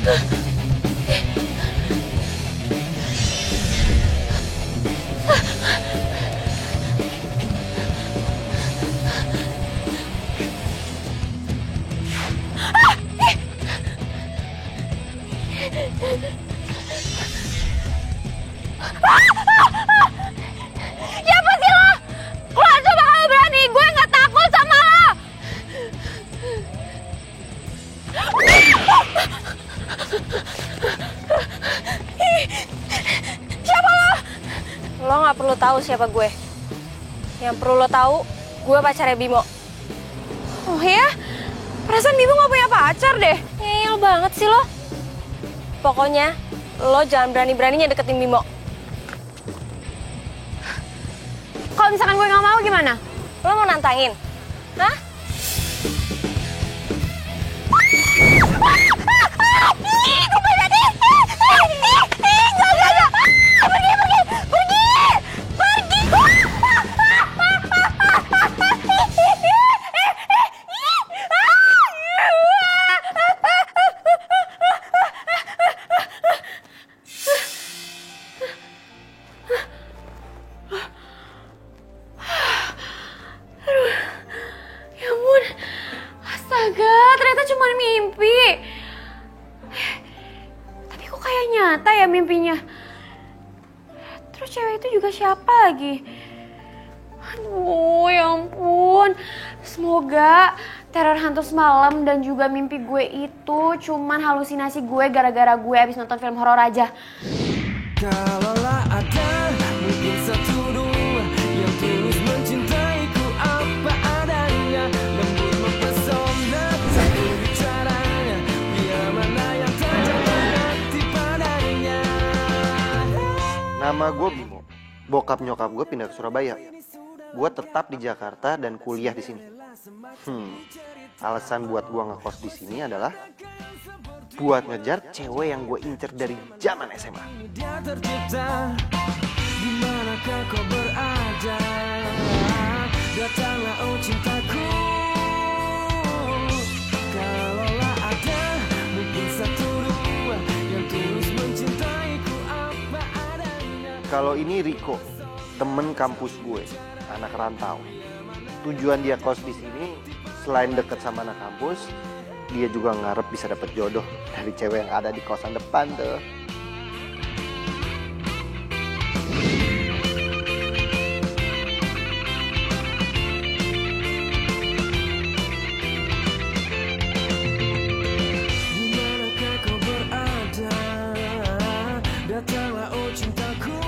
Siapa sih lo? Keluar coba kalau berani, gue nggak takut sama lo. Siapa lo? Lo nggak perlu tahu siapa gue. Yang perlu lo tahu, gue pacarnya Bimo. Oh ya? Perasaan Bimo nggak punya pacar deh. Ngeyel banget sih lo. Pokoknya, lo jangan berani-beraninya deketin Bimo. Kalau misalkan gue nggak mau gimana? Lo mau nantangin? Hah? Nyata ya mimpinya. Terus cewek itu juga siapa lagi? Aduh, ya ampun. Semoga teror hantu semalam dan juga mimpi gue itu cuman halusinasi gue gara-gara gue abis nonton film horor aja. Kalaulah ada mungkin satu dua yang tulus mencintaiku apa adanya, lembut mempesona satu bicaranya, biar mana yang terjadi hati padanya. Nama gue Bimo. Bokap nyokap gue pindah ke Surabaya. Gue tetap di Jakarta dan kuliah di sini. Alasan buat gue ngekos di sini adalah buat ngejar cewek yang gue incer dari zaman SMA. Dia tercipta, di manakah kau berada? Datanglah oh cintaku. Kalaulah ada mungkin satu dua yang tulus mencintaiku apa adanya. Kalau ini Riko, temen kampus gue, anak rantau. Tujuan dia kos di sini selain deket sama anak kampus, dia juga ngarep bisa dapet jodoh dari cewek yang ada di kosan depan tuh. Dimanakah kau berada? Datanglah oh cintaku.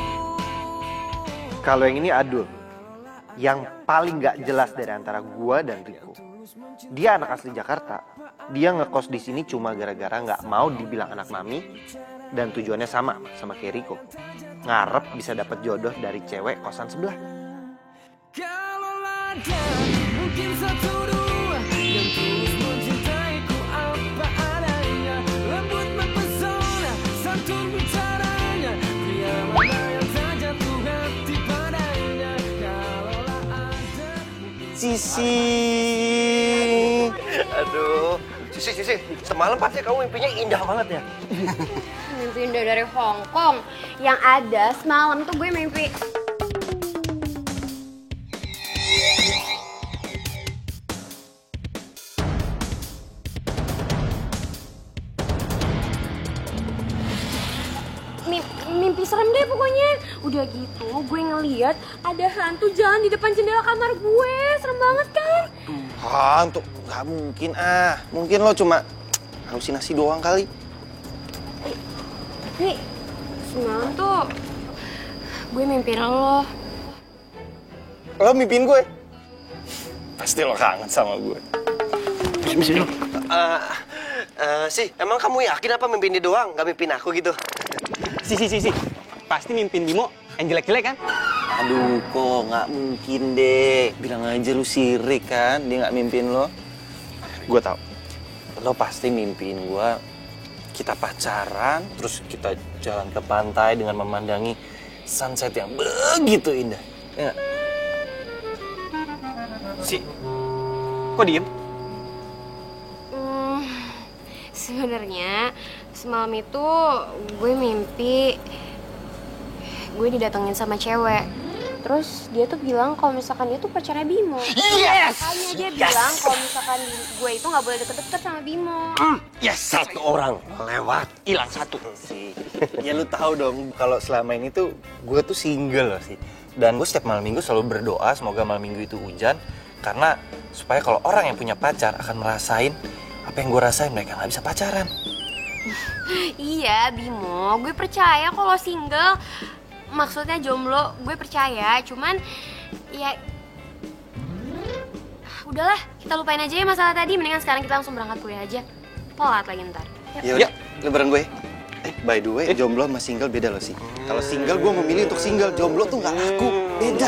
Kalau yang ini Adul, yang paling gak jelas dari antara gua dan Riko. Dia anak asli Jakarta. Dia ngekos di sini cuma gara-gara nggak mau dibilang anak mami, dan tujuannya sama kayak Riko. Ngarep bisa dapat jodoh dari cewek kosan sebelah. Kalaulah ada mungkin satu dua yang tulus mencintaiku apa adanya, lembut mempesona santun bicaranya, pria mana yang tak jatuh hati padanya. Kalaulah ada Sisi. Aduh, Sisi, semalam pasti kamu mimpinya indah banget ya. Mimpi indah dari Hong Kong. Yang ada semalam tuh gue mimpi. Mimpi serem deh pokoknya. Udah gitu gue ngeliat ada hantu jalan di depan jendela kamar gue. Serem banget kan? Hantu? Gak mungkin Mungkin lo cuma halusinasi doang kali. Nih, semalam tuh gue mimpiin lo. Lo mimpiin gue? Pasti lo kangen sama gue. Misi lo. Sih, emang kamu yakin apa mimpiin dia doang? Gak mimpiin aku gitu? Si. Pasti mimpin Bimo yang jelek-jelek kan? Aduh, kok nggak mungkin deh. Bilang aja lu sirik kan, dia nggak mimpin lo. Gue tau, lo pasti mimpiin gue. Kita pacaran, terus kita jalan ke pantai dengan memandangi sunset yang begitu indah. Ya. Si, kok diem? Sebenarnya semalam itu gue mimpi gue didatengin sama cewek. Terus dia tuh bilang kalau misalkan dia tuh pacarnya Bimo. Yes! Makanya dia bilang kalau misalkan gue itu nggak boleh deket-deket sama Bimo. Yes, satu orang lewat. Hilang satu. Ya lu tahu dong kalau selama ini tuh gue tuh single loh sih. Dan gue setiap malam minggu selalu berdoa semoga malam minggu itu hujan. Karena supaya kalau orang yang punya pacar akan merasain apa yang gue rasain, mereka nggak bisa pacaran. Iya Bimo, gue percaya kalau single, maksudnya jomblo, gue percaya. Cuman ya udahlah, kita lupain aja ya masalah tadi. Mendingan sekarang kita langsung berangkat kuliah aja. Telat lagi ntar. Ya udah, lebaran gue. By the way, jomblo sama single beda loh sih. Kalau single gue memilih untuk single, jomblo tuh nggak laku. Beda.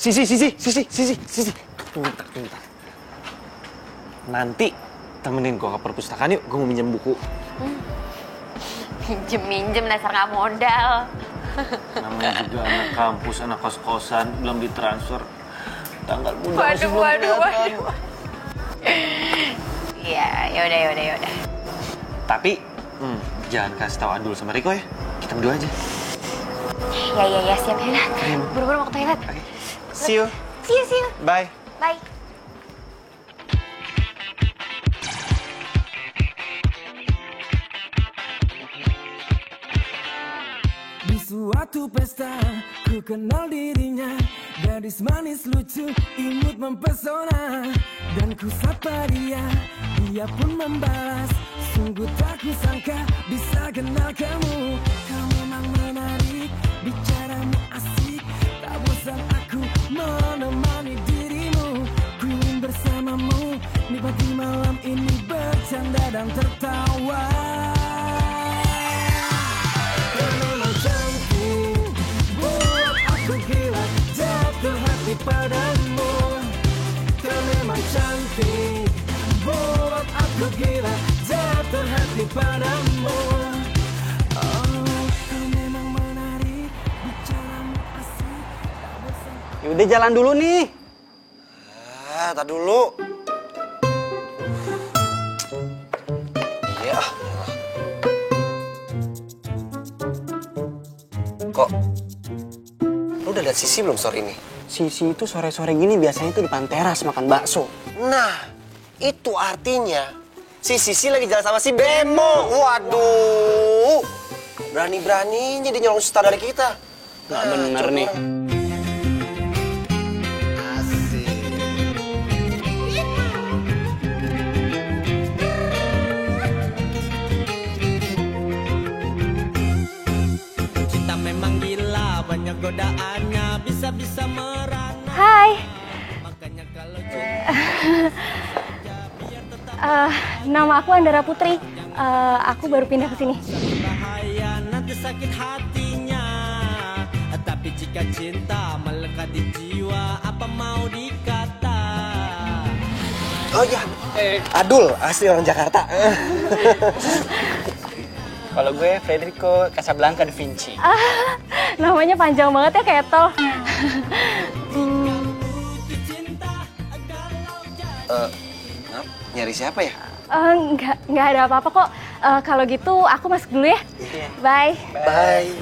Sisi. Tunggu bentar. Nanti temenin gue ke perpustakaan yuk, gue mau minjem buku. Minjem dasar nggak modal. Namanya juga anak kampus, anak kos-kosan, belum ditransfer. Tanggal muda masih belum Waduh. Iya, yaudah. Tapi, jangan kasih tahu Adul sama Riko ya. Kita berdua aja. Ya, siap ya. Buru-buru mau ke toilet. Okay. See you. See you. Bye. Bye. Di suatu pesta, ku kenal dirinya. Gadis manis lucu, imut mempesona. Dan ku sapa dia, dia pun membalas. Sungguh tak kusangka bisa kenal kamu. Kau memang menarik, bicaramu asik. Tak bosan aku menemani dirimu. Ku ingin bersamamu, nikmati malam ini bercanda dan tertawa. Padamu, kau memang cantik, buat aku gila, jatuh hati padamu. Oh, kau memang menarik, bicaramu asik, tak bosan. Yaudah jalan dulu nih. Tak dulu. Iya. Kok? Lu udah lihat Sisi belum sore ini? Sisi itu sore-sore gini biasanya tuh depan teras makan bakso. Nah, itu artinya si Sisi lagi jalan sama si Bemo. Waduh, berani-beraninya dia nyolong star dari kita. Gak bener nih. Cinta memang gila, banyak godaannya, bisa-bisa merana. Hai. Makanya kalau Nama aku Andara Putri. Aku baru pindah ke sini. bahaya nanti sakit hatinya. Tapi jika cinta melekat di jiwa, apa mau dikata? Oh iya, Adul asli orang Jakarta. Kalau gue Federico Casablanca da Vinci. Namanya panjang banget ya kayak tol. Maaf, nyari siapa ya? Nggak ada apa-apa kok. Kalau gitu aku masuk dulu ya. Bye. Bye.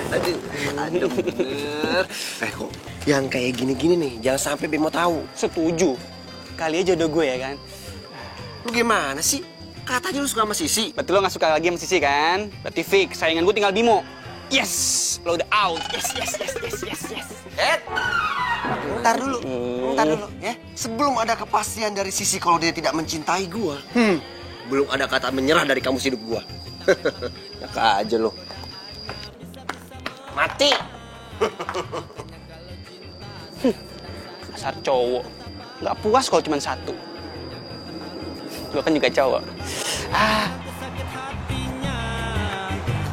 Aduh bener. Kok yang kayak gini-gini nih, jangan sampai Bemo tahu. Setuju. Kali aja jodoh gue ya kan. Lu gimana sih? Katanya lu suka sama Sisi. Berarti lo gak suka lagi sama Sisi kan? Berarti fix, saingan gue tinggal Bimo. Yes, lo udah out. Yes. Ntar dulu ya. Sebelum ada kepastian dari Sisi kalau dia tidak mencintai gua, belum ada kata menyerah dari kamus hidup gua. Ya aja lo. Mati. Dasar cowok. Gak puas kalau cuma satu. Gue kan juga cowok. Sakit hatinya.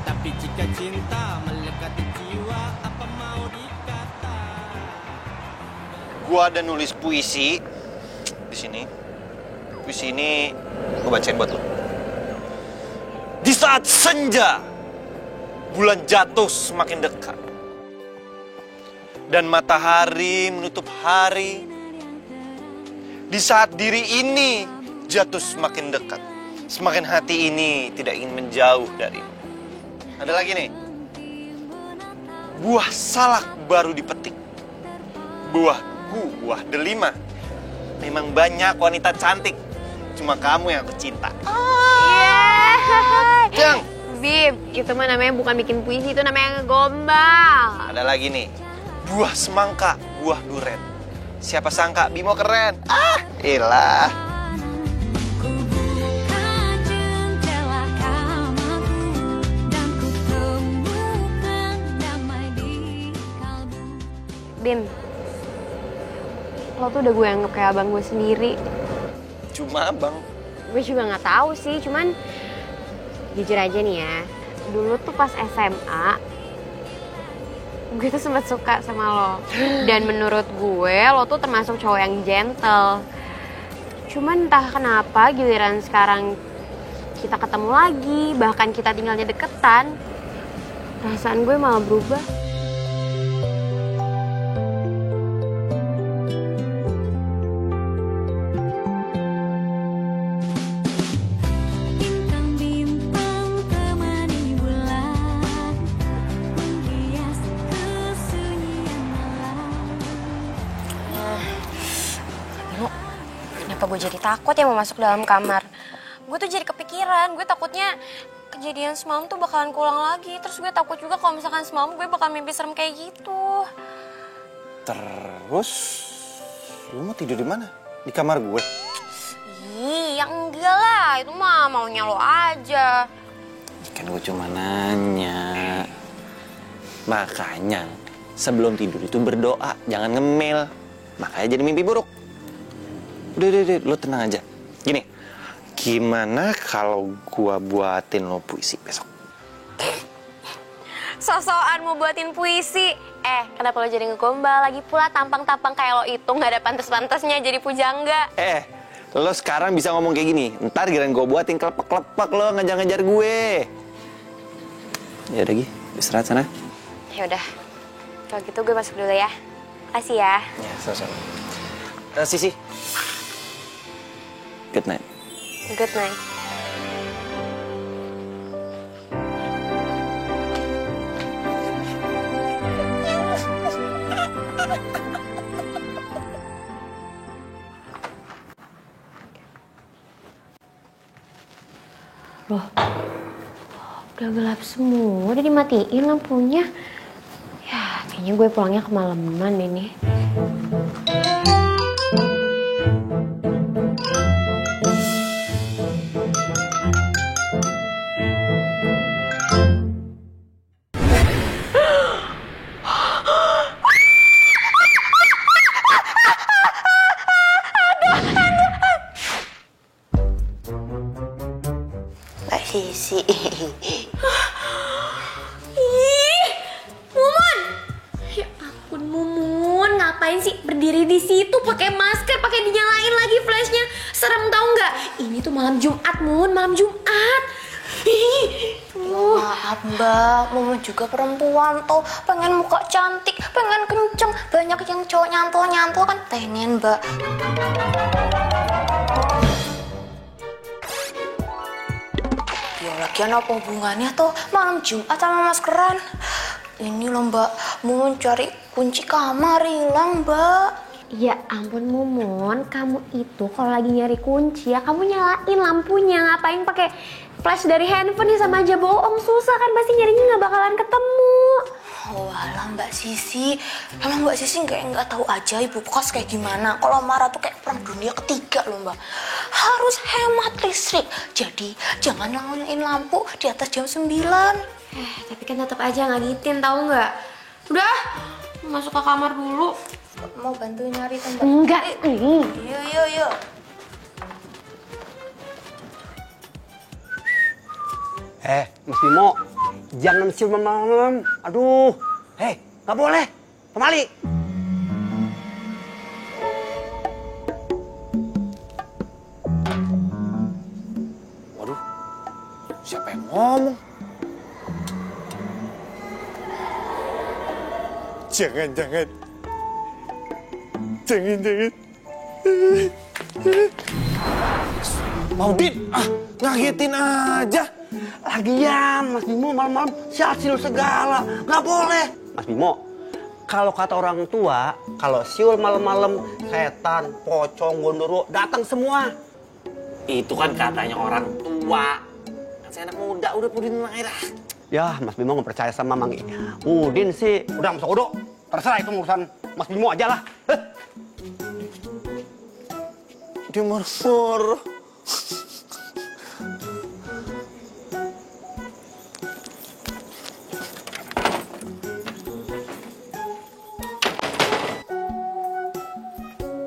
Tapi jika cinta melekat di jiwa, apa mau dikata? Gua ada nulis puisi di sini. Puisi ini gua bacain buat lo. Di saat senja, bulan jatuh semakin dekat. dan matahari menutup hari. Di saat diri ini jatuh semakin dekat, semakin hati ini tidak ingin menjauh darimu. Ada lagi nih. Buah salak baru dipetik. Buahku, buah delima. Memang banyak wanita cantik, cuma kamu yang aku cinta. Jang. Bib, itu mah namanya bukan bikin puisi, itu namanya ngegombal. Ada lagi nih. Buah semangka, buah duren. Siapa sangka Bimo keren. Elah. Ku buka jendela kamarku dan ku temukan damai di kalbu. Bim, lo tuh udah gue anggap kayak abang gue sendiri. Cuma abang. Gue juga nggak tahu sih, cuman jujur aja nih ya, dulu tuh pas SMA, gue tuh sempat suka sama lo. Dan menurut gue, lo tuh termasuk cowok yang gentle. Cuman entah kenapa giliran sekarang kita ketemu lagi, bahkan kita tinggalnya deketan, perasaan gue malah berubah. Bintang-bintang temani bulan menghias kesunyian malam. Kenapa gue jadi takut ya mau masuk dalam kamar? Gue tuh jadi kepikiran, gue takutnya kejadian semalam tuh bakalan keulang lagi. Terus gue takut juga kalau misalkan semalam gue bakal mimpi serem kayak gitu. Terus lu mau tidur di mana? Di kamar gue. Ih, ya enggak lah, itu mah maunya lo aja. Kan gue cuma nanya. Makanya sebelum tidur itu berdoa, jangan ngemil. Makanya jadi mimpi buruk. Udah, lo tenang aja. Gini, gimana kalau gua buatin lo puisi besok? So-soan mau buatin puisi. Kenapa lo jadi ngegombal? Lagi pula tampang-tampang kayak lo itu nggak ada pantas-pantasnya jadi pujangga. Lo sekarang bisa ngomong kayak gini. Ntar giliran gue buatin kelepek-kelepek lo ngejar-ngejar gue. Ya udah Gi, istirahat sana. Ya udah, kalau gitu gue masuk dulu ya. Makasih ya. Ya, sama-sama. Sisi. Good night. Good night. Loh, udah gelap semua, udah dimatiin lampunya. Ya, kayaknya gue pulangnya kemalaman ini. Sisi. Ih, Mumun! Ya ampun Mumun, ngapain sih berdiri di situ pakai masker, pakai dinyalain lagi flashnya? Serem tau nggak? Ini tuh malam Jumat, Mun, malam Jumat. Maaf Mbak, Mumun juga perempuan tuh, pengen muka cantik, pengen kenceng, banyak yang cowok nyantol-nyantol kan pengen Mbak. Ya lagian apa hubungannya tuh malam Jumat sama maskeran? Ini loh Mbak, Mumun cari kunci kamar hilang Mbak. Ya ampun Mumun, kamu itu kalau lagi nyari kunci ya kamu nyalain lampunya, ngapain pakai flash dari handphone nih, sama aja bohong, susah kan pasti nyarinya nggak bakalan ketemu. Walah Mbak Sisi, emang Mbak Sisi nggak tahu aja ibu kos kayak gimana. Kalau marah tuh kayak perang dunia ketiga loh Mbak. Harus hemat listrik, jadi jangan nyalain lampu di atas jam 9. Tapi kan tetap aja ngagitin tahu nggak? Udah, masuk ke kamar dulu. Mau bantu nyari tempat? Enggak, Yuk. Mas Bimo, jangan siul malam-malam. Aduh, nggak boleh. Pemali. Waduh, siapa yang ngomong? Jangan Jangan. Maudin, ngagetin aja. Lagian, Mas Bimo malam-malam sial-siul segala. Nggak boleh. Mas Bimo, kalau kata orang tua, kalau siul malam-malam, setan, pocong, gondoro, datang semua. Itu kan katanya orang tua. Kan saya anak muda, udah Udin aja dah. Ya, Mas Bimo nggak percaya sama Mang Udin sih. Udah, Mas Odo. Terserah itu urusan Mas Bimo aja lah. Dia marah-marah.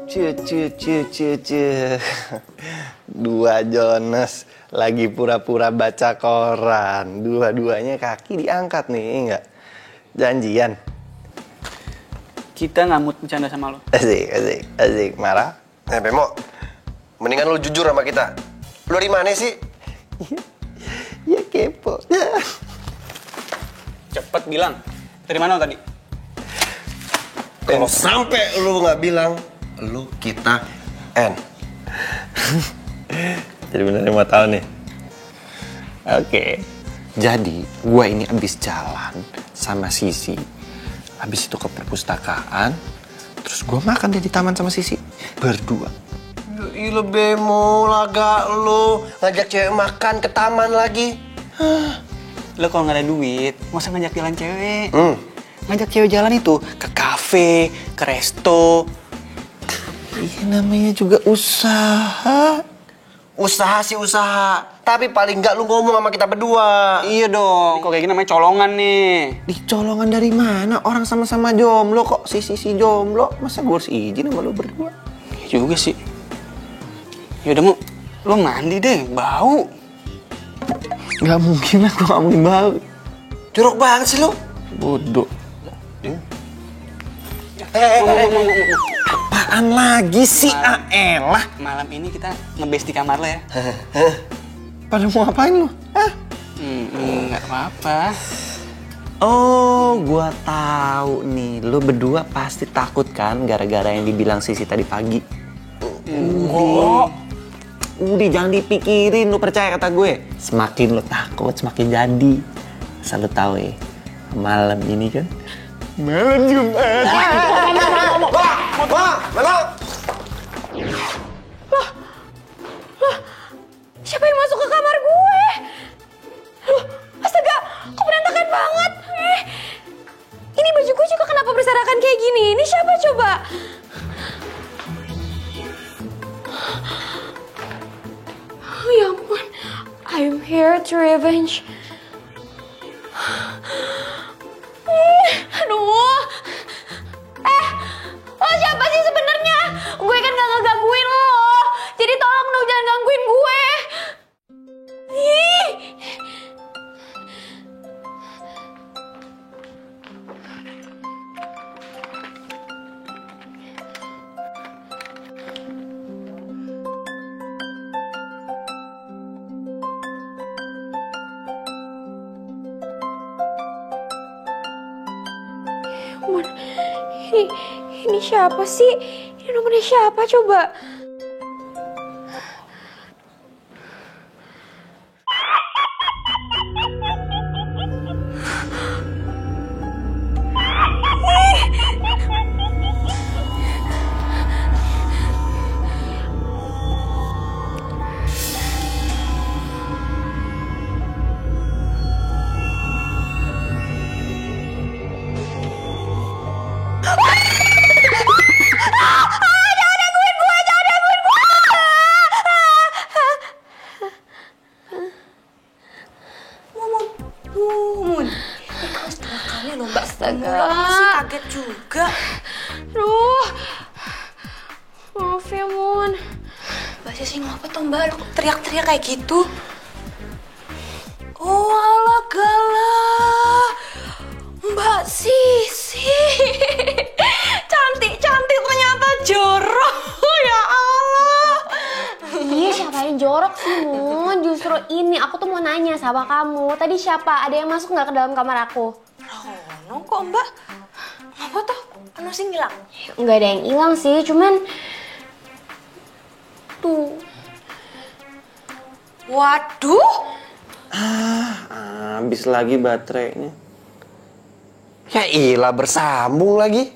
Cie. Dua Jonas lagi pura-pura baca koran. Dua-duanya kaki diangkat nih, enggak? Janjian. Kita nggak mood bercanda sama lo. Asik. Marah? Bemo, mendingan lu jujur sama kita. Lu dari mana sih? Ya kepo. Cepet bilang. Dari mana lo tadi? Kalau sampai lu nggak bilang, lu kita N. Jadi beneran mau tahu nih. Oke. Jadi gue ini abis jalan sama Sisi. Abis itu ke perpustakaan. Terus gue makan deh di taman sama Sisi. Berdua. Ih, lu Bemo, laga lu ngajak cewek makan ke taman lagi. Lo kalau nggak ada duit, nggak usah ngajak jalan cewek. Ngajak cewek jalan itu ke kafe, ke resto. Iya namanya juga usaha. Usaha sih usaha, tapi paling nggak lu ngomong sama kita berdua. Iya dong, kok kayak gini namanya colongan nih. Dicolongan dari mana? Orang sama-sama jomblo kok. Si jomblo. Masa gue harus izin sama lu berdua? Iya juga sih. Yaudah Mu, lo mandi deh, bau. Gak mungkin lah, gue gak mungkin bau. Jorok banget sih lu. Bodoh. Apaan lagi sih? Elah. Malam ini kita ngebase di kamar lo ya. Pada mau ngapain lu? Nggak apa-apa. Oh, gua tahu nih. Lu berdua pasti takut kan gara-gara yang dibilang Sisi tadi pagi. Udah jangan dipikirin, lu percaya kata gue. Semakin lu takut, semakin jadi. Asal lu tahu ya, malam ini kan malam Jumat. Loh, siapa yang masuk ke kamar gue? Loh, astaga, kok berantakan banget? Ini baju gue juga kenapa berserakan kayak gini? Ini siapa coba? Oh ya ampun, I'm here to revenge. Aduh, lo siapa sih sebenarnya? Gue kan gak ngegangguin lo, jadi tolong dong jangan gangguin gue. Ih. Ini siapa sih? Ini nomornya siapa coba? Kaget juga. Aduh, maaf ya Mun. Mbak Sisi ngapa tuh Mbak? Lu teriak-teriak kayak gitu? Oh alah galah. Mbak Sisi. Cantik-cantik ternyata jorok. Ya Allah. Iya siapa yang jorok sih Mun? Justru ini aku tuh mau nanya sama kamu. Tadi siapa? Ada yang masuk nggak ke dalam kamar aku? Rono kok Mbak? Apa tuh? ono sing ilang. Nggak ada yang hilang sih, cuman tuh. Waduh. Habis lagi baterainya. Ya ilah, bersambung lagi.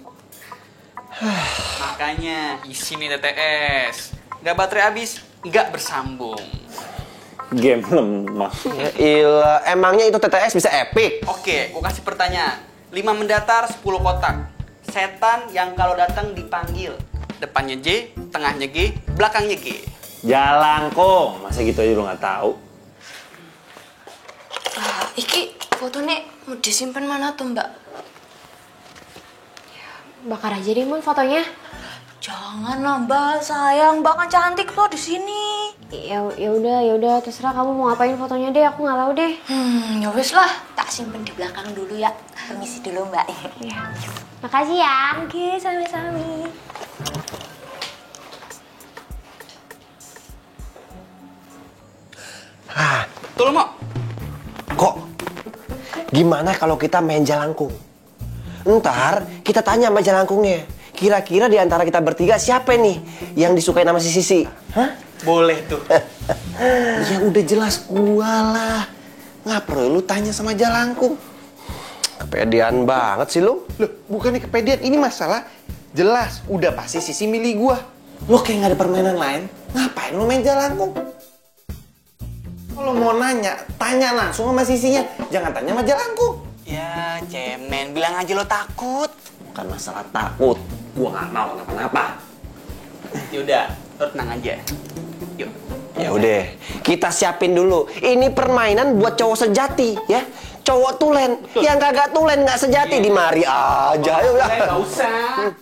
Makanya isi nih TTS. Nggak baterai habis, nggak bersambung. Game lemah. Ya ilah, emangnya itu TTS bisa epic? Oke, gua kasih pertanyaan. 5 mendatar, 10 kotak. Setan yang kalau datang dipanggil. Depannya J, tengahnya G, belakangnya G. Jalangkung, masa gitu aja lu nggak tahu? Iki fotonya mau disimpan mana tuh Mbak? Bakar aja deh Mon fotonya. Jangan lah Mbak, sayang Mbak kan cantik tuh di sini. Ya udah terserah kamu mau ngapain fotonya deh, aku nggak tahu deh. Ya wis lah, tak simpen di belakang dulu ya. Permisi dulu Mbak. Iya. Makasih ya. Oke, sami-sami. Tuh lo mau? Kok? Gimana kalau kita main jalangkung? Ntar kita tanya sama jalangkungnya. Kira-kira di antara kita bertiga siapa nih yang disukai nama si Sisi? Hah? Boleh tuh. Ya udah jelas gua lah. Nggak perlu lu tanya sama jalangkung. Kepedean banget sih lu. Loh, bukannya kepedean, ini masalah jelas. Udah pasti Sisi milih gua. Lu kayak nggak ada permainan lain. Ngapain lu main jalangkung? Kalau mau nanya, tanya langsung sama Sisinya. Jangan tanya sama jalangkung. Ya, cemen, bilang aja lo takut. Bukan masalah takut. Gua nggak mau kenapa-napa. Yaudah, lo tenang aja. Yuk. Ya udah, kita siapin dulu. Ini permainan buat cowok sejati, ya. Cowok tulen, yang kagak tulen nggak sejati di mari aja. Ayo lah. Nggak usah.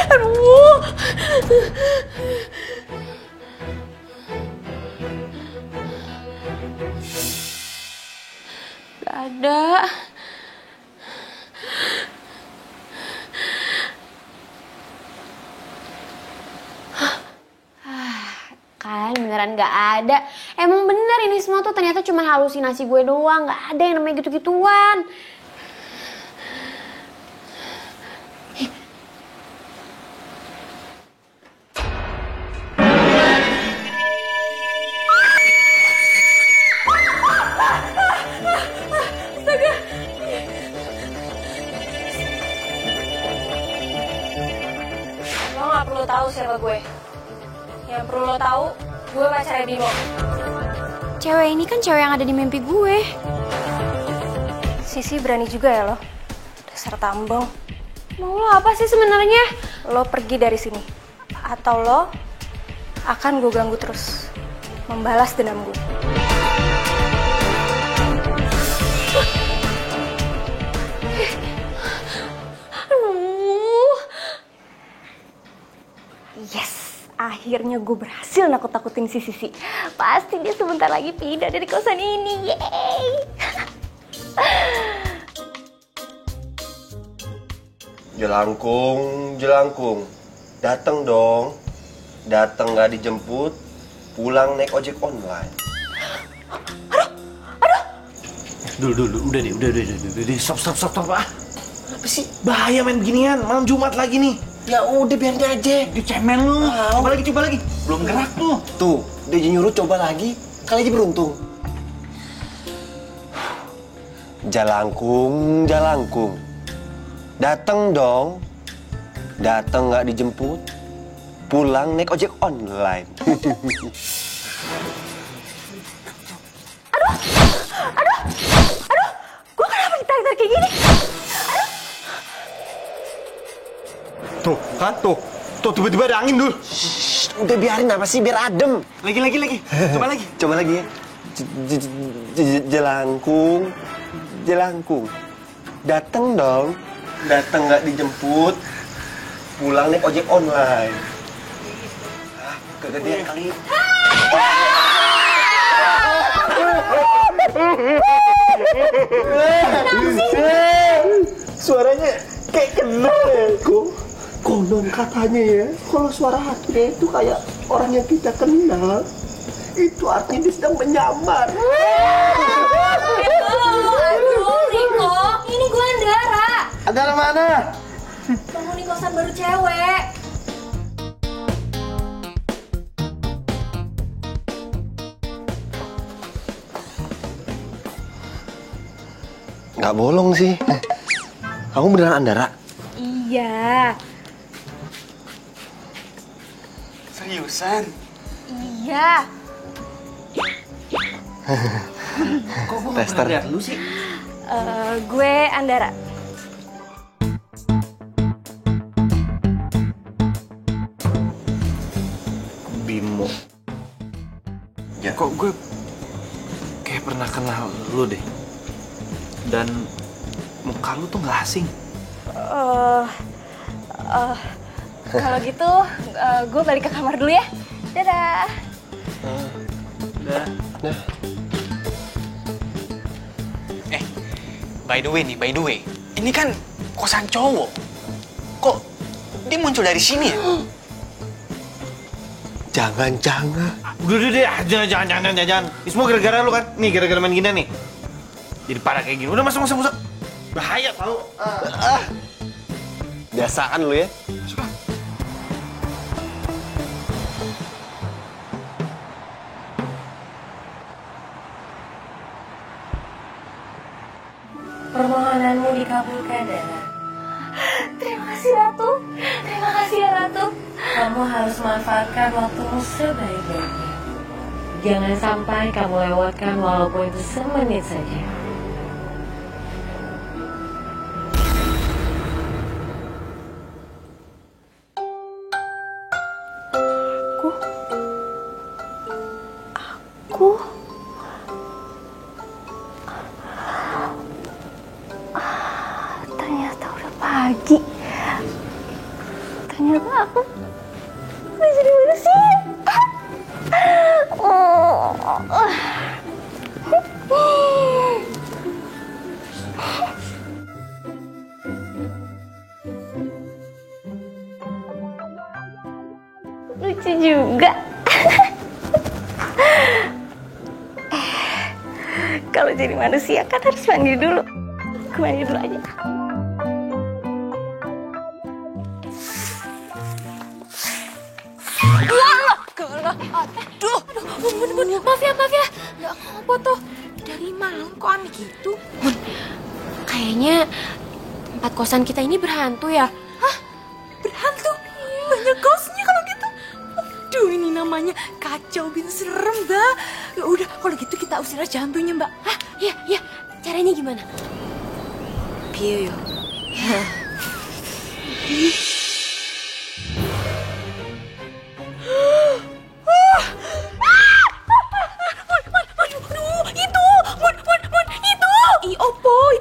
Aduh. Gak ada. Kan beneran gak ada. Emang bener ini semua tuh ternyata cuma halusinasi gue doang. Gak ada yang namanya gitu-gituan. Lo gak perlu tahu siapa gue. Yang perlu lo tahu, gue pacarnya Bimo. Cewek ini kan cewek yang ada di mimpi gue. Sisi berani juga ya lo. Dasar tambang. Mau lo apa sih sebenarnya? Lo pergi dari sini. Atau lo akan gue ganggu terus. Membalas dendam gue. Aduh. Yes, akhirnya gue berhasil nakut-nakutin si Sisi. Pasti dia sebentar lagi pindah dari kosan ini. Yeay. Jelangkung, jelangkung. Dateng dong. Dateng nggak dijemput, pulang naik ojek online. Dulu, udah deh, stop, ah. Apa sih? Bahaya main beginian, malam Jumat lagi nih. Ya udah biarin aja. Dicemen lu. Coba lagi. Belum gerak tuh. Tuh, dia nyuruh coba lagi. Kali aja beruntung. Jalangkung, jalangkung. Dateng dong. Dateng nggak dijemput, pulang naik ojek online. Aduh, gue kenapa ditarik-tarik kayak gini? Tuh, kan? Tuh, tiba-tiba ada angin dulu. Shh, udah biarin apa sih, biar adem. Lagi. Coba lagi. Coba lagi ya. Jelangkung, Jelangkung. Dateng dong. Dateng nggak dijemput. Pulang naik ojek online. Hah, kegedean kali. Suaranya kayak kenal ya, kok. Konon katanya ya, kalau suara hatinya itu kayak orang yang kita kenal, itu artinya dia sedang menyamar. Aduh, Riko, ini gue Andara. Andara mana? Penghuni kosan baru cewek. Nggak bolong sih. Kamu beneran Andara? Iya. Seriusan? Iya. Kok gue Tester. lihat lu sih? Gue Andara. Bimo. Ya kok gue kayak pernah kenal lu deh. Dan muka lu tuh nggak asing. Kalau gitu, gue balik ke kamar dulu ya. Dadah. Udah. Nah, By the way, ini kan kosan cowok. Kok dia muncul dari sini ya? jangan-jangan. Udah deh, jangan. Ini semua gara-gara lu kan? Nih, gara-gara main gini nih. Jadi parah kayak gini. Udah masuk. Bahaya tau. Biasaan lu ya. Permohonanmu dikabulkan, Dara. Terima kasih, Ratu. Terima kasih ya, Ratu. Kamu harus manfaatkan waktumu sebaik-baiknya. Jangan sampai kamu lewatkan walaupun itu semenit saja. Aku ternyata udah pagi. Ternyata aku udah jadi manusia. Lucu juga. Kalau jadi manusia kan harus mandi dulu. Aku mandi dulu aja. Aduh, Bun, maaf ya. Nggak apa tuh. Dari malam kok aneh gitu? Bun, kayaknya tempat kosan kita ini berhantu ya? Hah? Berhantu? Banyak ghostnya kalau gitu. Aduh, ini namanya kacau bin serem, Mbak. Ya udah, kalau gitu kita usir aja hantunya, Mbak. Hah? Iya. Caranya gimana? Piye yo?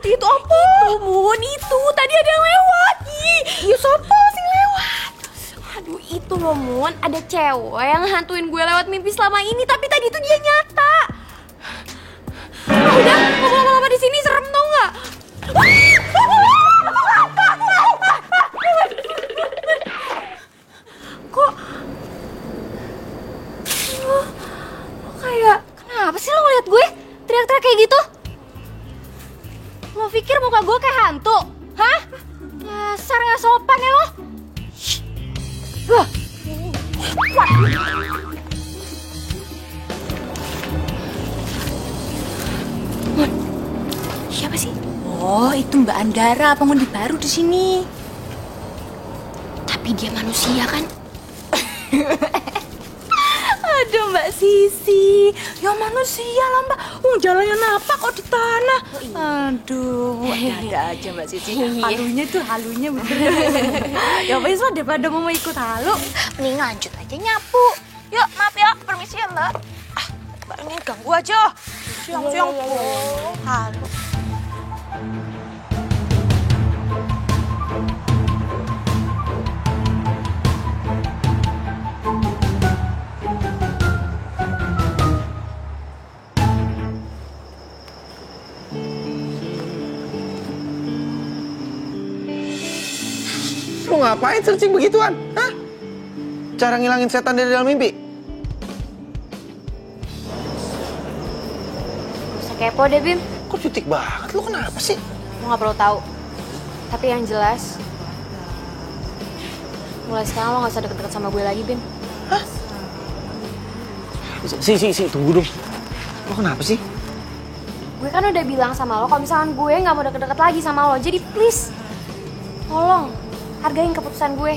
Itu apa? Itu tadi ada yang lewat. Iya, siapa sih lewat? Aduh, itu loh, Mun. Ada cewek yang hantuin gue lewat mimpi selama ini, tapi tadi itu dia nyata. Udah, ngomong lama-lama di sini serem tau nggak? Kok lo kayak kenapa sih lo ngeliat gue teriak-teriak kayak gitu? Lo pikir muka gue kayak hantu? Hah? Dasar nggak sopan ya lo? Wah. Mon, siapa sih? Oh, itu Mbak Andara, penghuni baru di sini. Tapi dia manusia kan? Aduh, Mbak Sisi. Ya manusia lah, Mbak. Jalannya napak kok di tanah. Aduh, ada aja Mbak Sisi. Halunya bener. Ya wes lah, daripada mau ikut halu, mending lanjut aja nyapu. Yuk, maaf ya, permisi ya Mbak. Mbak ini ganggu aja. Siang-siang. Halu. mau ngapain searching begituan? Hah? Cara ngilangin setan dari dalam mimpi? Gak usah kepo deh, Bim. Kok jutek banget? Lu kenapa sih? Lo gak perlu tahu. Tapi yang jelas, mulai sekarang lo gak usah deket-deket sama gue lagi, Bim. Hah? Si, tunggu dong. Lo kenapa sih? Gue kan udah bilang sama lo kalau misalkan gue gak mau deket-deket lagi sama lo. Jadi please, tolong hargain keputusan gue.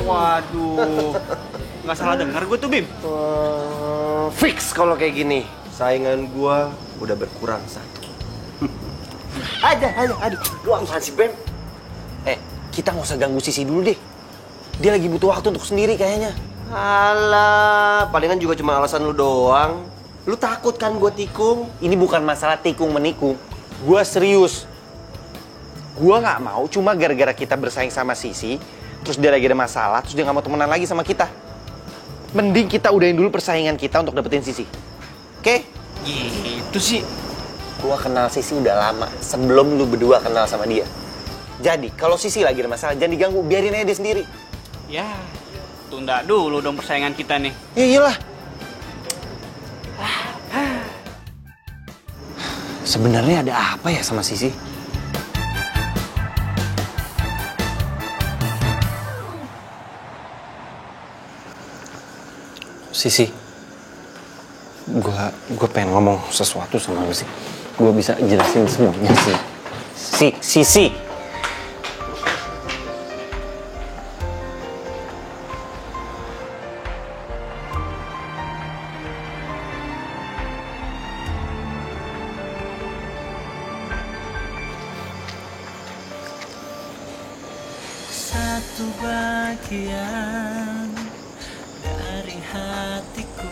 Waduh, nggak salah dengar gue tuh, Bim. Fix kalau kayak gini. Saingan gua udah berkurang satu. Aduh. Lu apaan sih, Bem? Kita nggak usah ganggu Sisi dulu deh. Dia lagi butuh waktu untuk sendiri kayaknya. Alah, palingan juga cuma alasan lu doang. Lu takut kan gua tikung? Ini bukan masalah tikung menikung. Gua serius. Gua nggak mau cuma gara-gara kita bersaing sama Sisi, terus dia lagi ada masalah, terus dia nggak mau temenan lagi sama kita. Mending kita udahin dulu persaingan kita untuk dapetin Sisi. Oke? Gitu sih. Gua kenal Sisi udah lama, sebelum lu berdua kenal sama dia. Jadi, kalau Sisi lagi ada masalah, jangan diganggu, biarin aja dia sendiri. Ya, tunda dulu dong persaingan kita nih. Ya iyalah. Sebenarnya ada apa ya sama Sisi? Sisi, gue pengen ngomong sesuatu sama lu sih. Gue bisa jelasin semuanya sih. Sisi. Satu bagian dari hatiku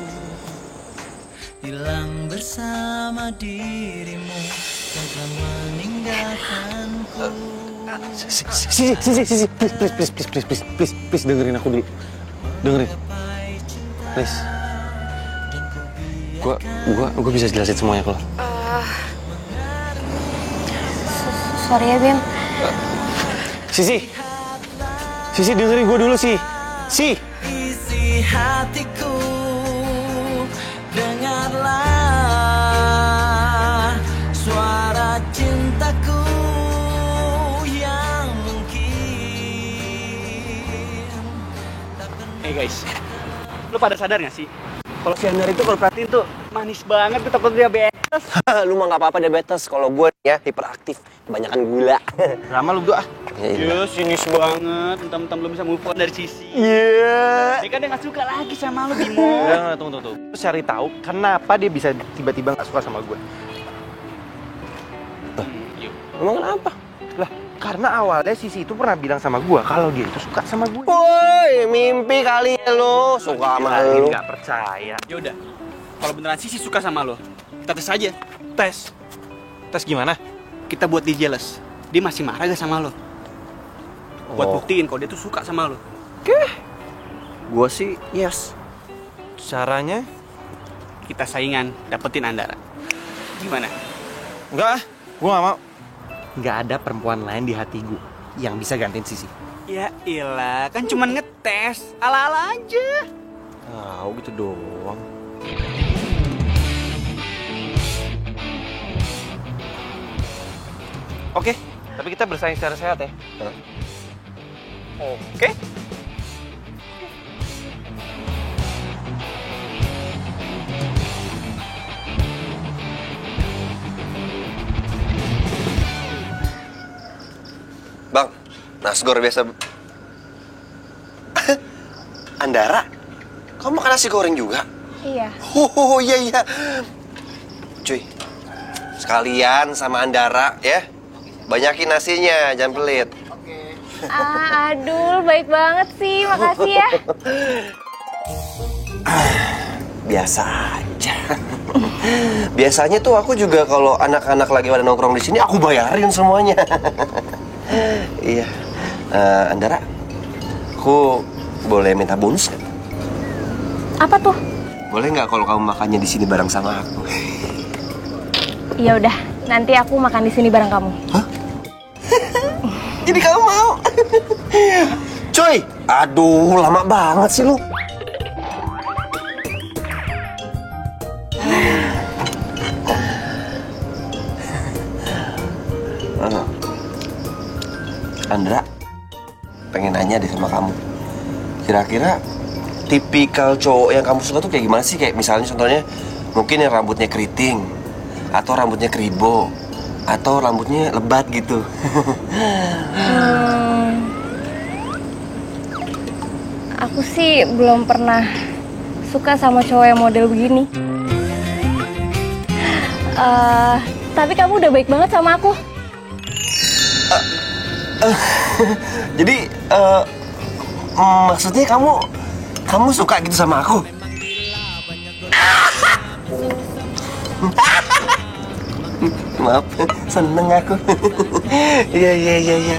hilang bersama dirimu dan telah meninggalkanku. Sisi, please dengerin aku dulu. Dengerin, please. Gue bisa jelasin semuanya ke lo. Sorry ya, Bim. Sisi dengerin gue dulu sih. Isi hatiku, dengarlah suara cintaku yang mungkin. Guys, lu pada sadar gak sih? Kalau si Andar itu kalau perhatiin tuh manis banget, gue takut diabetes. Lu mah gak apa-apa diabetes. Kalau gue ya hiperaktif, kebanyakan gula. Rama lu berdua. Ya, sinis banget. Entam-entam belum bisa move on dari Sisi. Iya. Dia kan dia gak suka lagi sama lu, Bimo. Ya, tunggu. Terus cari tahu kenapa dia bisa tiba-tiba gak suka sama gue. Emang kenapa? Lah, karena awalnya Sisi itu pernah bilang sama gue kalau dia itu suka sama gue. Woi, mimpi kali ya lo. Suka sama lu. Gak percaya. Yaudah, kalau beneran Sisi suka sama lo, kita tes aja. Tes gimana? Kita buat dia jealous. Dia masih marah gak sama lo? Buat buktiin kalau dia tuh suka sama lo. Gue sih yes. Caranya? Kita saingan, dapetin Andara. Gimana? Enggak, gue gak mau. Gak ada perempuan lain di hati gue yang bisa gantiin Sisi. Ya ilah, kan cuman ngetes. Ala-ala aja. Gitu doang. Oke, tapi kita bersaing secara sehat ya. Oke. Bang, nasgor biasa. Andara, kamu makan nasi goreng juga? Iya. Oh iya. Cuy, sekalian sama Andara ya. Banyakin nasinya, jangan pelit. Aduh, baik banget sih. Makasih ya. Biasa aja. Biasanya tuh aku juga kalau anak-anak lagi pada nongkrong di sini, aku bayarin semuanya. Iya. Andara, aku boleh minta bonus nggak? Apa tuh? Boleh nggak kalau kamu makannya di sini bareng sama aku? Ya udah, nanti aku makan di sini bareng kamu. Jadi kamu mau? Coy, aduh lama banget sih lu. Andra, pengen nanya deh sama kamu. Kira-kira tipikal cowok yang kamu suka tuh kayak gimana sih? Kayak misalnya contohnya mungkin yang rambutnya keriting, atau rambutnya keribo, atau rambutnya lebat gitu. Aku sih belum pernah suka sama cowok yang model begini. Tapi kamu udah baik banget sama aku. Jadi, maksudnya kamu suka gitu sama aku? Maaf, seneng aku. Iya.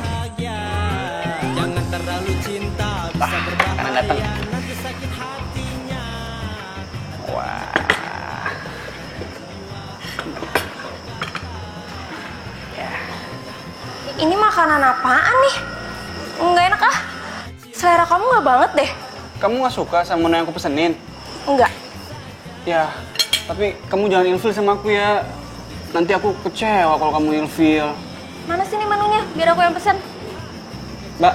Jangan terlalu cinta bisa Sekarang datang. Ini makanan apaan nih? Nggak enak ah. Selera kamu nggak banget deh. Kamu nggak suka sama menu yang aku pesenin? Enggak. Ya, tapi kamu jangan ilfil sama aku ya. Nanti aku kecewa kalau kamu ilfil. Mana sih nih menunya? Biar aku yang pesen. Mbak,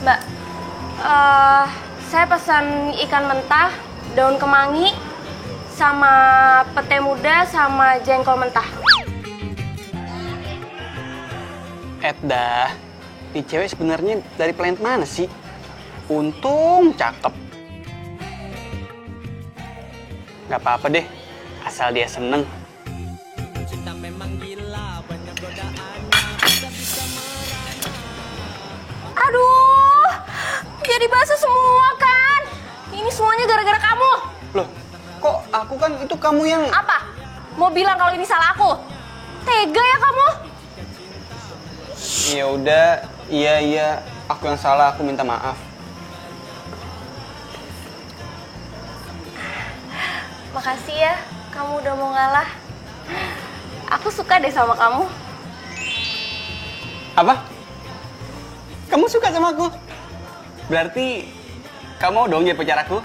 Mbak, saya pesan ikan mentah, daun kemangi, sama pete muda, sama jengkol mentah. Edda, ini cewek sebenarnya dari planet mana sih? Untung cakep. Gak apa-apa deh, asal dia seneng. Aduh, jadi basah semua kan? Ini semuanya gara-gara kamu. Loh, kok aku kan itu kamu yang... Apa? Mau bilang kalau ini salah aku? Tega ya kamu? Ya udah, iya, aku yang salah, aku minta maaf. Makasih ya, kamu udah mau ngalah. Aku suka deh sama kamu. Apa? Kamu suka sama aku? Berarti kamu mau dong jadi pacar aku?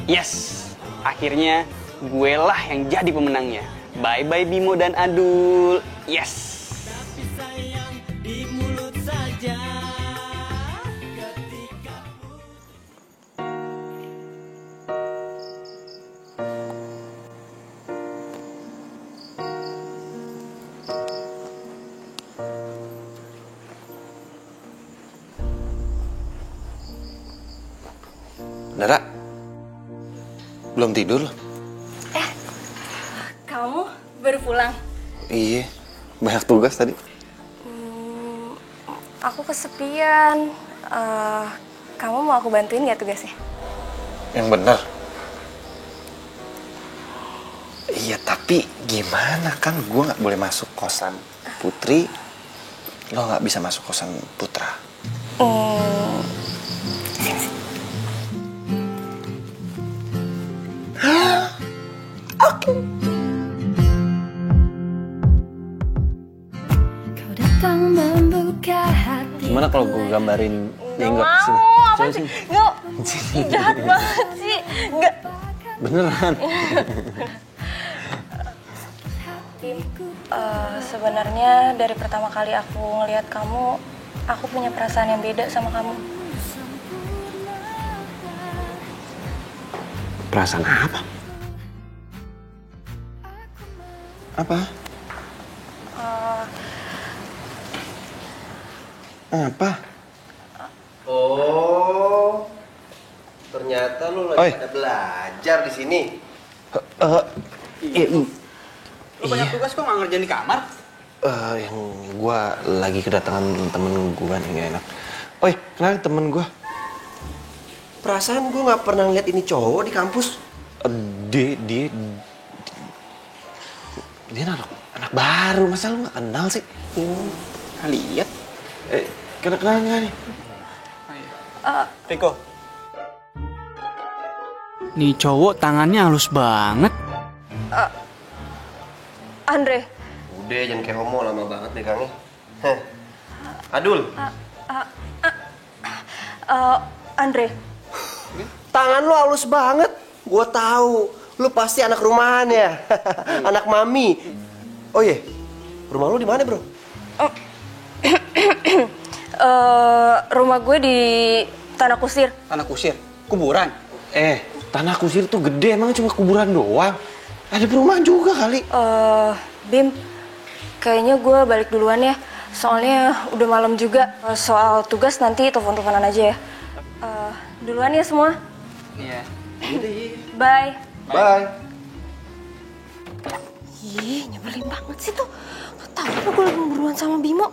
Yes, akhirnya gue lah yang jadi pemenangnya. Bye-bye Bimo dan Adul. Yes. Nara, belum tidur loh? Kamu baru pulang? Iya, banyak tugas tadi. Aku kesepian. Kamu mau aku bantuin nggak tugasnya? Yang benar. Iya, tapi gimana kan gue nggak boleh masuk kosan Putri, lo nggak bisa masuk kosan Putra. Kau datang membuka hati. Gimana kalau gue gambarin jenggot Nggak sini? mau, apa Coba sih? sini. Nggak, ih, jahat banget sih. Nggak. Beneran? Sebenarnya dari pertama kali aku ngelihat kamu, aku punya perasaan yang beda sama kamu. Perasaan apa? Apa? Apa? Oh, ternyata lu lagi ada belajar di sini. Lu banyak tugas kok nggak ngerjain di kamar? Yang gua lagi kedatangan temen gua nih, gak enak. Oi, kenalin temen gua. Perasaan gua nggak pernah ngeliat ini cowok di kampus. Dia anak baru, masa lu nggak kenal sih? Lihat. Kenal nggak nih? Riko. Nih cowok tangannya halus banget. Andre. Udah, jangan kayak homo, lama banget deh Kang. Adul. Andre. Tangan lu halus banget. Gua tahu. Lu pasti anak rumahan ya. Anak mami. Oh iya. Rumah lu di mana, Bro? Rumah gue di Tanah Kusir. Tanah Kusir? Kuburan? Tanah Kusir tuh gede, emang cuma kuburan doang. Ada perumahan juga kali. Bim, kayaknya gue balik duluan ya. Soalnya udah malam juga. Soal tugas nanti telepon-teleponan aja ya. Duluan ya semua. Iya. Bye. Bye. Ih, nyebelin banget sih tuh. Gak tau apa gue lagi beruan sama Bimo.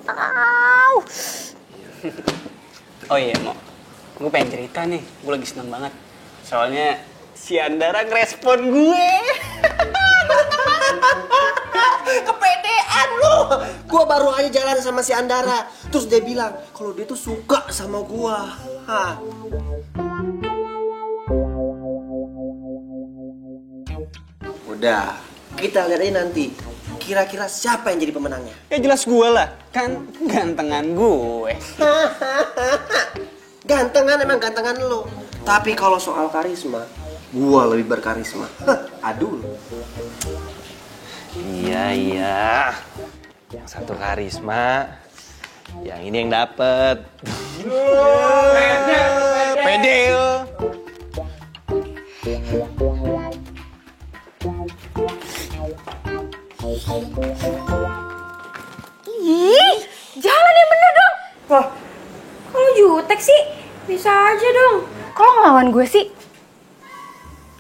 Au. Oh iya, Mo. Gue pengen cerita nih. Gue lagi seneng banget. Soalnya si Andara ngerespon gue. Kepedean lu. Gua baru aja jalan sama si Andara. Terus dia bilang kalau dia tuh suka sama gua. Udah, kita lihat aja nanti. Kira-kira siapa yang jadi pemenangnya? Ya jelas gue lah. Kan gantengan gue. Gantengan emang gantengan lo. Tapi kalau soal karisma, gua lebih berkarisma. Adul. Iya. Yang satu karisma, yang ini yang dapet. Pede. Ih, jalan yang bener dong. Loh, kalau jutek sih, bisa aja dong. Kalau ngelawan gue sih,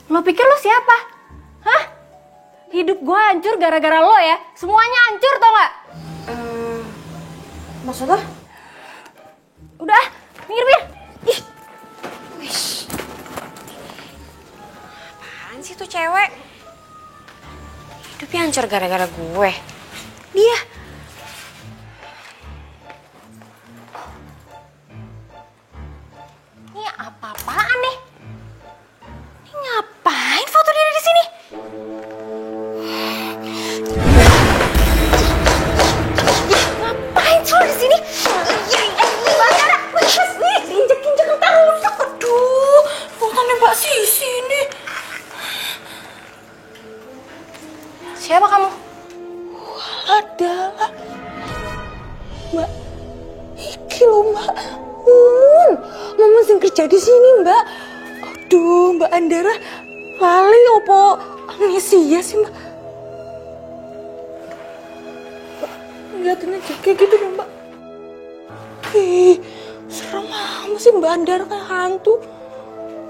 lo pikir lo siapa? Hah? Hidup gue hancur gara-gara lo ya. Semuanya hancur tau gak? Maksudnya? Udah, minggir. Ih. Wish. Apaan sih tuh cewek? Hidupnya hancur gara-gara gue. Dia. Ini apa-apaan nih? Ini ngapain foto dia di sini? Ngapain sih lo di sini? Bandara, lepas nih, diinjek-injek ntar rusak. Aduh, fotonya Mbak Sisi ini. Siapa kamu? Adalah Mbak iki lho Mbak Mumun sing kerja di sini Mbak. Aduh Mbak Andara lali opo amnesia sih Mbak. Ngeliatin aja kayak gitu dong Mbak. Ih serem amat sih Mbak Andara kayak hantu.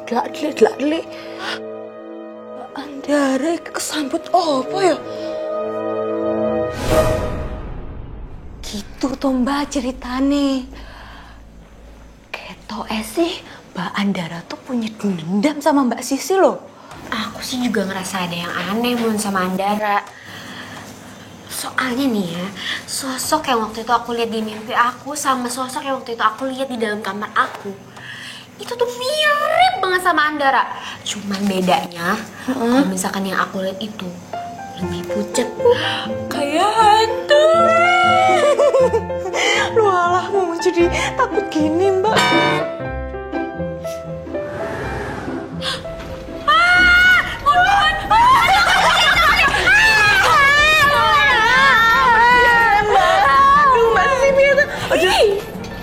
Delak-delek Mbak Andara kesambut apa ya? Gitu toh Mbak ceritane. Ketoke sih Mbak Andara tuh punya dendam sama Mbak Sisi loh. Aku sih juga ngerasa ada yang aneh Mun sama Andara. Soalnya nih ya, sosok yang waktu itu aku lihat di mimpi aku sama sosok yang waktu itu aku lihat di dalam kamar aku, itu tuh mirip banget sama Andara. Cuman bedanya, kalau misalkan yang aku lihat itu lebih pucat, kayak hantu. Lu alah mau jadi takut gini Mbak.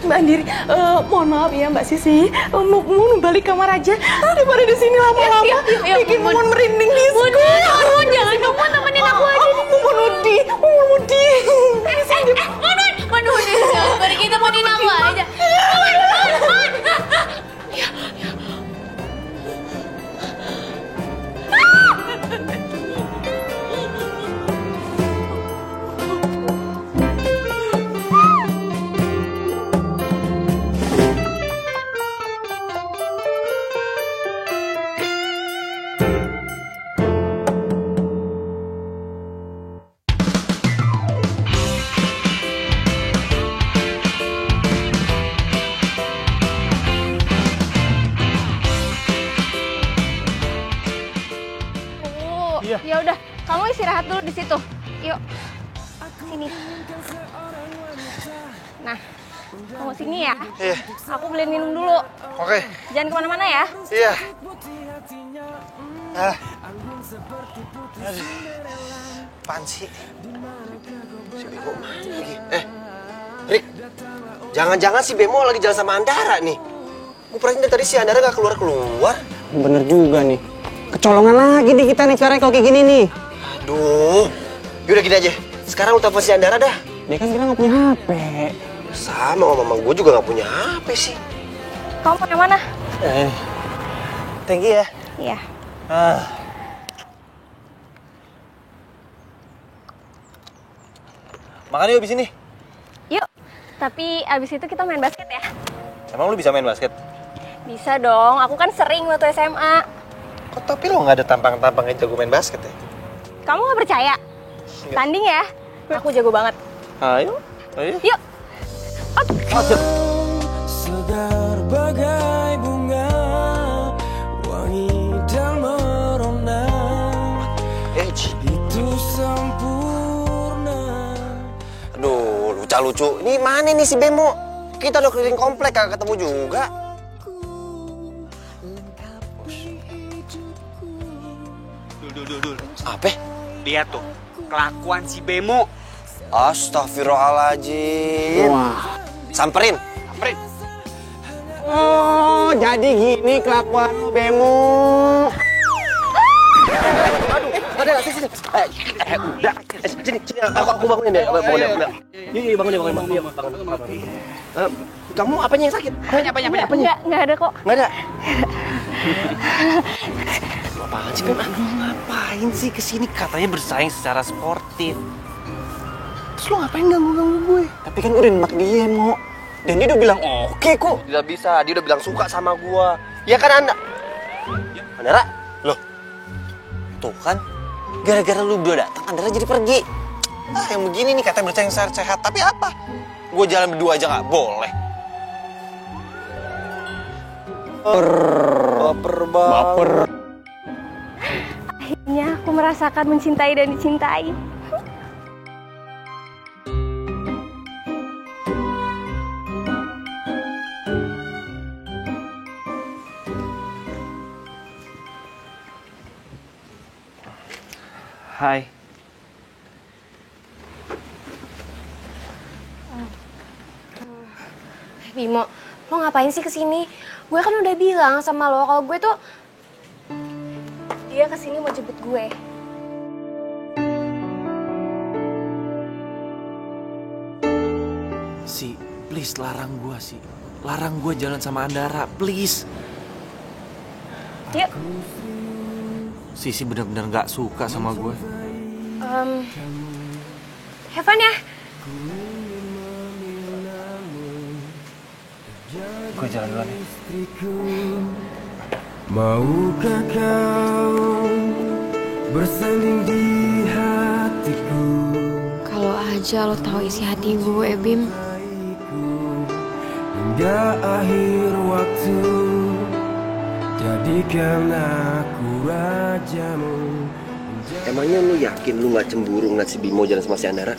Mbak Andiri, mohon maaf ya Mbak Sisi, mau balik kamar aja daripada di sini lama-lama. Bikin Mumun merinding di sekolah. Mun, jangan kamu temenin aku aja. Mumun Udi. Mun, bari kita temenin aku aja. Mun. Iya. Ya udah, kamu istirahat dulu di situ. Yuk. Sini. Nah, tunggu sini ya. Iya. Aku beliin minum dulu. Oke. Jangan kemana-mana ya. Iya. Ah. Aduh. Apaan sih? Si Bemo lagi. Rick. Jangan-jangan si Bemo lagi jalan sama Andara nih. Gue perhatiin dari tadi si Andara gak keluar-keluar. Bener juga nih. Kecolongan lagi nih kita nih caranya kalau kayak gini nih. Aduh. Yaudah gini aja. Sekarang lu telepon si Andara dah. Dia kan bilang gak punya HP. Sama sama gue juga gak punya HP sih. Kamu mau yang mana? Thank you ya. Iya. Makan yuk abis ini. Yuk. Tapi abis itu kita main basket ya. Emang lu bisa main basket? Bisa dong. Aku kan sering waktu SMA. Kok tapi lo gak ada tampang-tampangnya jago main basket ya? Kamu gak percaya? Tanding ya. Aku jago banget. Ayo. Ayo. Yuk. Segar bagai bunga, wangi dan merona, itu sempurna. Aduh, lucu-lucu. Ini mana nih si Bemo? Kita udah keliling komplek kagak ketemu juga. Dul. Apa? Lihat tuh, kelakuan si Bemo. Astagfirullahaladzim. Wah. Samperin. Oh, jadi gini kelakuan lu, Bemo. Ada sini. Udah. Sini. Aku bangunin deh. Iya, bangunin. Kamu apanya yang sakit? Apanya? Nggak ada kok. Nggak ada. Apaan sih, Bem? Ngapain sih kesini? Katanya bersaing secara sportif. Terus lo ngapain ganggu gue? Tapi kan udah nembak dia, Mo. Dan dia udah bilang oke kok. Tidak bisa, dia udah bilang suka sama gue. Ya kan, Anda? Andara? Loh? Tuh kan, gara-gara lu berdua datang, Andara jadi pergi. Yang begini nih katanya bersaing sehat. Tapi apa? Gue jalan berdua aja nggak boleh. Baper. Akhirnya aku merasakan mencintai dan dicintai. Hai. Bimo, lo ngapain sih kesini? Gue kan udah bilang sama lo kalau gue tuh... Dia kesini mau jemput gue. Si, please larang gue sih. Larang gue jalan sama Andara, please. Yuk. Sisi benar-benar gak suka sama gue. Have fun ya. Gue jalan duluan ya. Maukah kau bersanding di hatiku? Kalau aja lo tahu isi hati gue, Bim. Hingga akhir waktu, jadikan aku rajamu. Emangnya lu yakin lu gak cemburu ngeliat si Bimo jalan sama si Andara?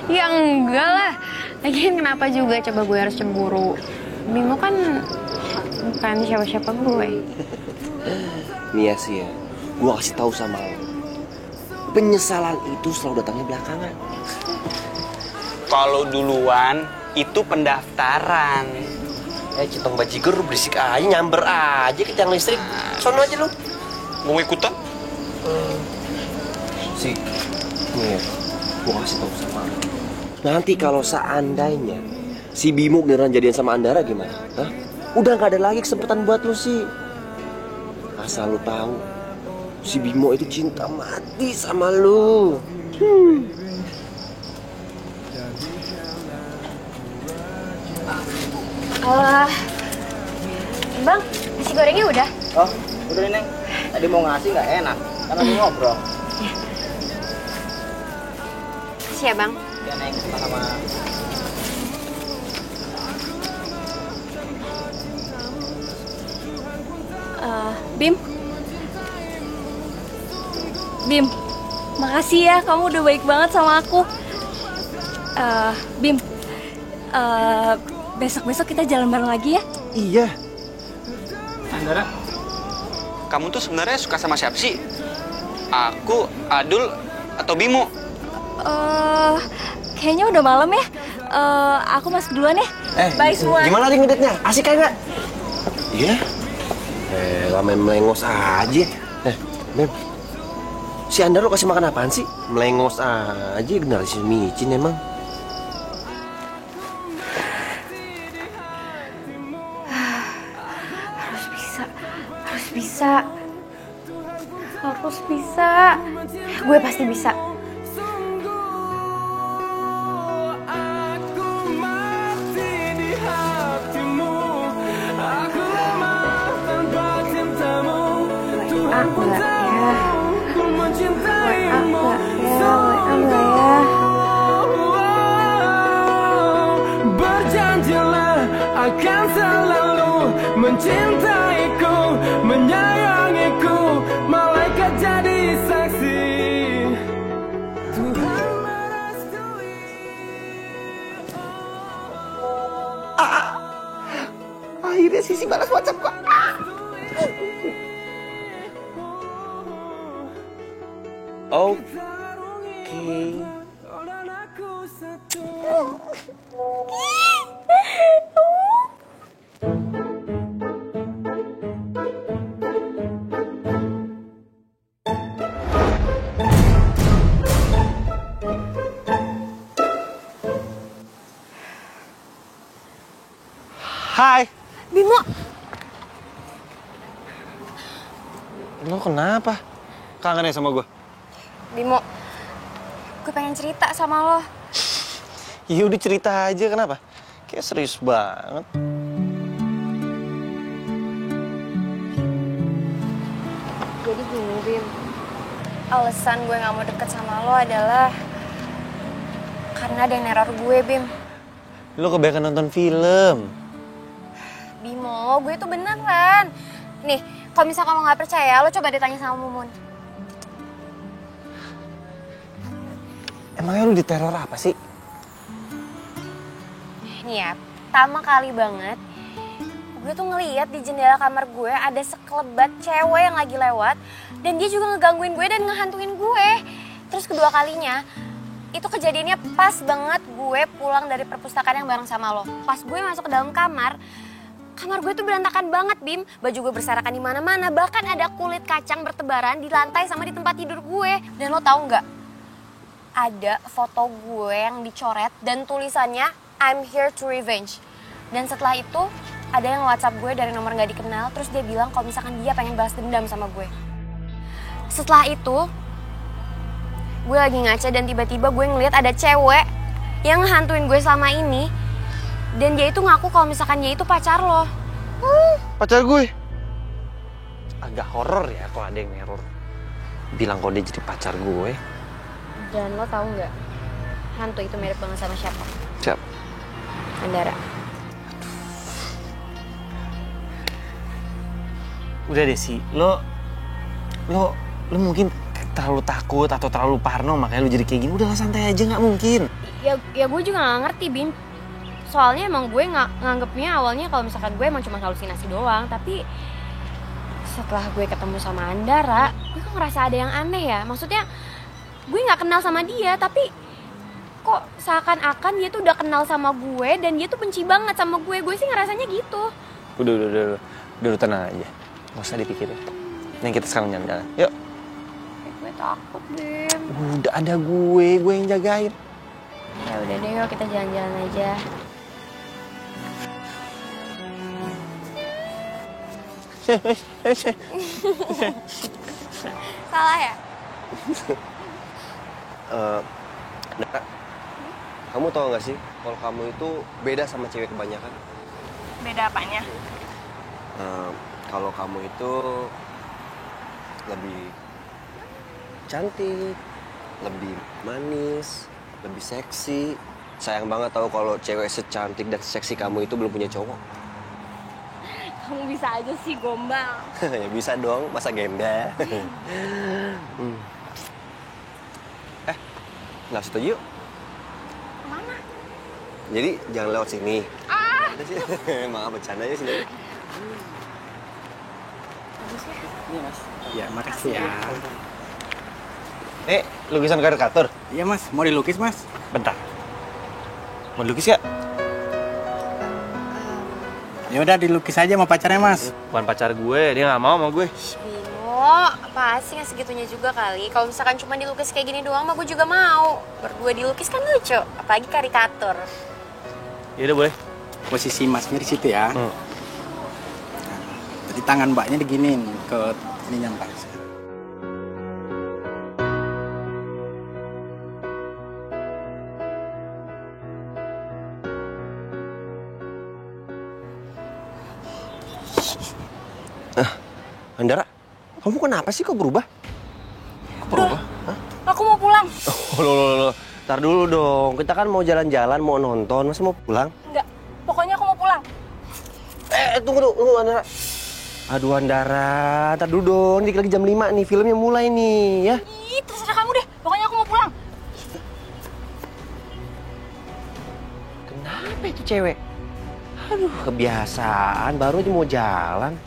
Ya enggak lah. Lagian kenapa juga coba gue harus cemburu? Bimo kan bukan siapa-siapa gue. Nia sih ya, gue kasih tahu sama lo. Penyesalan itu selalu datangnya belakangan. Kalau duluan, itu pendaftaran. Citong bajigur lu berisik aja, nyamber aja ke tiang listrik. Sono aja lu. Mau ikutan? Si, nih ya, gue kasih tahu sama lo. Nanti kalau seandainya si Bimo beneran jadian sama Andara gimana? Hah? Udah gak ada lagi kesempatan buat lu sih. Asal lu tahu, si Bimo itu cinta mati sama lu. Bang, nasi gorengnya udah? Oh, udah nih, Neng. Tadi mau ngasih nggak enak, karena mau ngobrol. Makasih ya, Bang. Ya, Neng, sama-sama. Bim. Bim, makasih ya, kamu udah baik banget sama aku. Bim, besok-besok kita jalan bareng lagi ya? Iya. Andara, kamu tuh sebenarnya suka sama siapa sih? Aku, Adul, atau Bimo? Kayaknya udah malam ya. Aku masuk duluan ya. Bye semua. Gimana nih ngedate-nya? Asik kagak? Iya. Main melengos aja. Bim. Si Andar lo kasih makan apaan sih? Melengos aja, generasi micin emang. Harus bisa. Gue pasti bisa. Berjanjilah akan selalu mencintaiku, menyayangiku, malaikat jadi saksi. Tuhan merestui. Akhirnya Sisi balas WhatsApp gua. Oke. Hai. Bimo. Lo kenapa? Kangen ya sama gue? Bimo, gue pengen cerita sama lo. Ya udah cerita aja, kenapa? Kayak serius banget. Jadi gini, Bim. Alasan gue gak mau deket sama lo adalah karena ada yang neror gue, Bim. Lo kebanyakan nonton film. Bimo, gue tuh beneran. Nih, kalau misal kamu gak percaya, lo coba ditanya sama Mumun. Emangnya lu diteror apa sih? Nih ya, pertama kali banget gue tuh ngeliat di jendela kamar gue ada sekelebat cewek yang lagi lewat dan dia juga ngegangguin gue dan ngehantuin gue. Terus kedua kalinya, itu kejadiannya pas banget gue pulang dari perpustakaan yang bareng sama lo. Pas gue masuk ke dalam kamar gue tuh berantakan banget, Bim. Baju gue berserakan di mana-mana, bahkan ada kulit kacang bertebaran di lantai sama di tempat tidur gue. Dan lo tahu nggak? Ada foto gue yang dicoret dan tulisannya I'm here to revenge. Dan setelah itu ada yang WhatsApp gue dari nomor nggak dikenal, terus dia bilang kalau misalkan dia pengen balas dendam sama gue. Setelah itu gue lagi ngaca dan tiba-tiba gue ngeliat ada cewek yang ngehantuin gue selama ini. Dan dia itu ngaku kalau misalkan dia itu pacar lo. Pacar gue? Agak horor ya kalau ada yang neror. Bilang kalau dia jadi pacar gue. Dan lo tahu nggak, hantu itu mirip banget sama siapa? Siapa? Andara. Udah deh sih, lo mungkin terlalu takut atau terlalu parno makanya lo jadi kayak gini. Udah santai aja, nggak mungkin. Ya gue juga nggak ngerti, Bim. Soalnya emang gue nganggepnya awalnya kalau misalkan gue emang cuma halusinasi doang. Tapi setelah gue ketemu sama Andara, gue kok ngerasa ada yang aneh ya. Maksudnya gue nggak kenal sama dia, tapi kok seakan-akan dia tuh udah kenal sama gue dan dia tuh benci banget sama gue. Gue sih ngerasanya gitu. Udah tenang aja. Nggak usah dipikirin. Nih kita sekarang jalan-jalan. Yuk. Gue takut, Bim. Udah ada gue yang jagain. Ya udah deh, yuk kita jalan-jalan aja. Salah ya? Nah, kamu tahu nggak sih kalau kamu itu beda sama cewek kebanyakan? Beda apanya? Kalau kamu itu lebih cantik, lebih manis, lebih seksi. Sayang banget tahu kalau cewek secantik dan seksi kamu itu belum punya cowok. Kamu bisa aja sih gombal. Ya bisa dong, masa gembel. Nggak situ yuk. Mana? Jadi jangan lewat sini. Ah! Emang bercanda ya sini. Iya mas. Ya makasih ya. Lukisan karikatur. Iya mas, mau dilukis mas? Bentar. Mau dilukis ya? Ya udah dilukis aja sama pacarnya mas. Bukan pacar gue, dia nggak mau sama gue. Bimo, apa sih nggak segitunya juga kali? Kalau misalkan cuma dilukis kayak gini doang mah gue juga mau. Berdua dilukis kan lucu, apalagi karikatur. Ya udah boleh. Posisi masnya di situ ya. Jadi tangan mbaknya diginiin ke ini nyampak. Andara, kamu kenapa sih kok berubah? Berubah? Aku mau pulang. Loh. Ntar dulu dong, kita kan mau jalan-jalan, mau nonton, masa mau pulang? Enggak, pokoknya aku mau pulang. Tunggu Andara. Aduh Andara, ntar dulu dong, dikit lagi jam 5 nih, filmnya mulai nih ya. Ih, terserah kamu deh, pokoknya aku mau pulang. Kenapa itu cewek? Aduh, kebiasaan, baru aja mau jalan.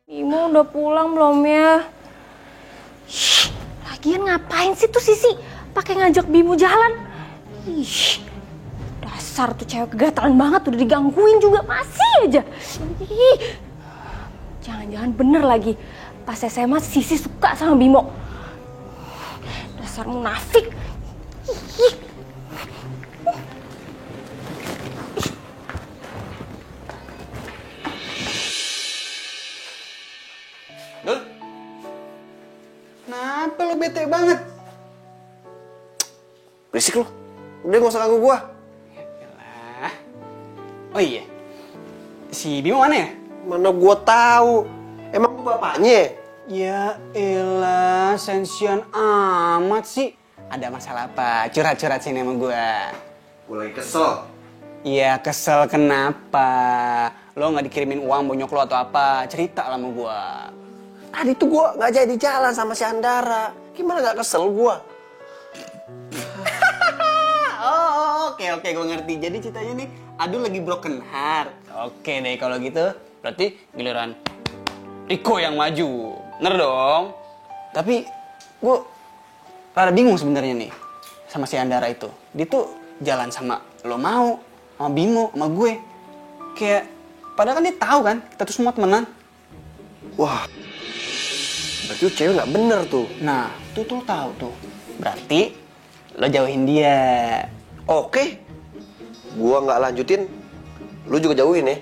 Bimo udah pulang belum ya? Shh, lagian ngapain sih tuh Sisi pakai ngajak Bimo jalan? Ih, dasar tuh cewek kegatalan banget, udah digangguin juga masih aja. Ih, jangan-jangan bener lagi pas SMA Sisi suka sama Bimo. Dasar munafik. Ih. Dul, kenapa lo bete banget? Berisik lo, udah gak usah ganggu gua. Yalah. Oh iya, si Bimo mana ya? Mana gua tahu, emang gua bapaknya? Ya elah, sensian amat sih. Ada masalah apa? Curhat-curhat sini sama gua. Gua lagi kesel. Iya, kesel kenapa? Lo nggak dikirimin uang bonyok lo atau apa? Cerita lah sama gua. Tadi tuh gua nggak jadi jalan sama si Andara. Gimana nggak kesel gua? Oke, gue ngerti. Jadi ceritanya nih, Adul lagi broken heart. Oke deh, kalau gitu, berarti giliran Riko yang maju. Bener dong? Tapi, gue rada bingung sebenarnya nih sama si Andara itu. Dia tuh jalan sama lo mau, sama Bimo, sama gue. Kayak, padahal kan dia tahu kan, kita tuh semua temenan. Wah, berarti tuh cewek nggak bener tuh. Nah, tuh tahu tuh. Berarti lo jauhin dia. Oke, gua nggak lanjutin, lu juga jauhin ya.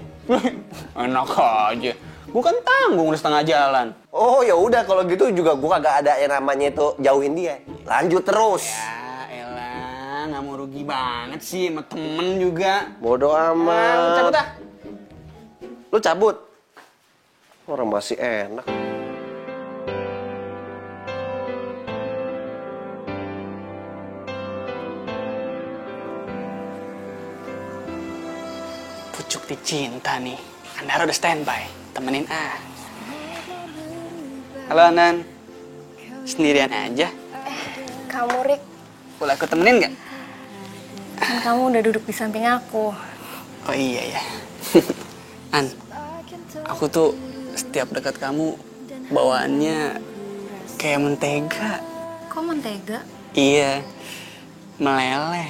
Enak aja. Gue kan tanggung udah setengah jalan. Oh ya udah kalau gitu juga gua kagak ada yang namanya itu jauhin dia. Lanjut terus. Ya elah, nggak mau rugi banget sih sama temen juga. Bodoh amat. Lu cabut ah. Lu cabut. Orang masih enak. Pucuk dicinta nih. Andara udah standby. Temenin ah. Halo Anan. Sendirian aja? Kamu Rik, Boleh aku temenin nggak? kan kamu udah duduk di samping aku. Oh iya ya. An, aku tuh setiap dekat kamu bawaannya kayak mentega. Kok mentega? Iya, meleleh.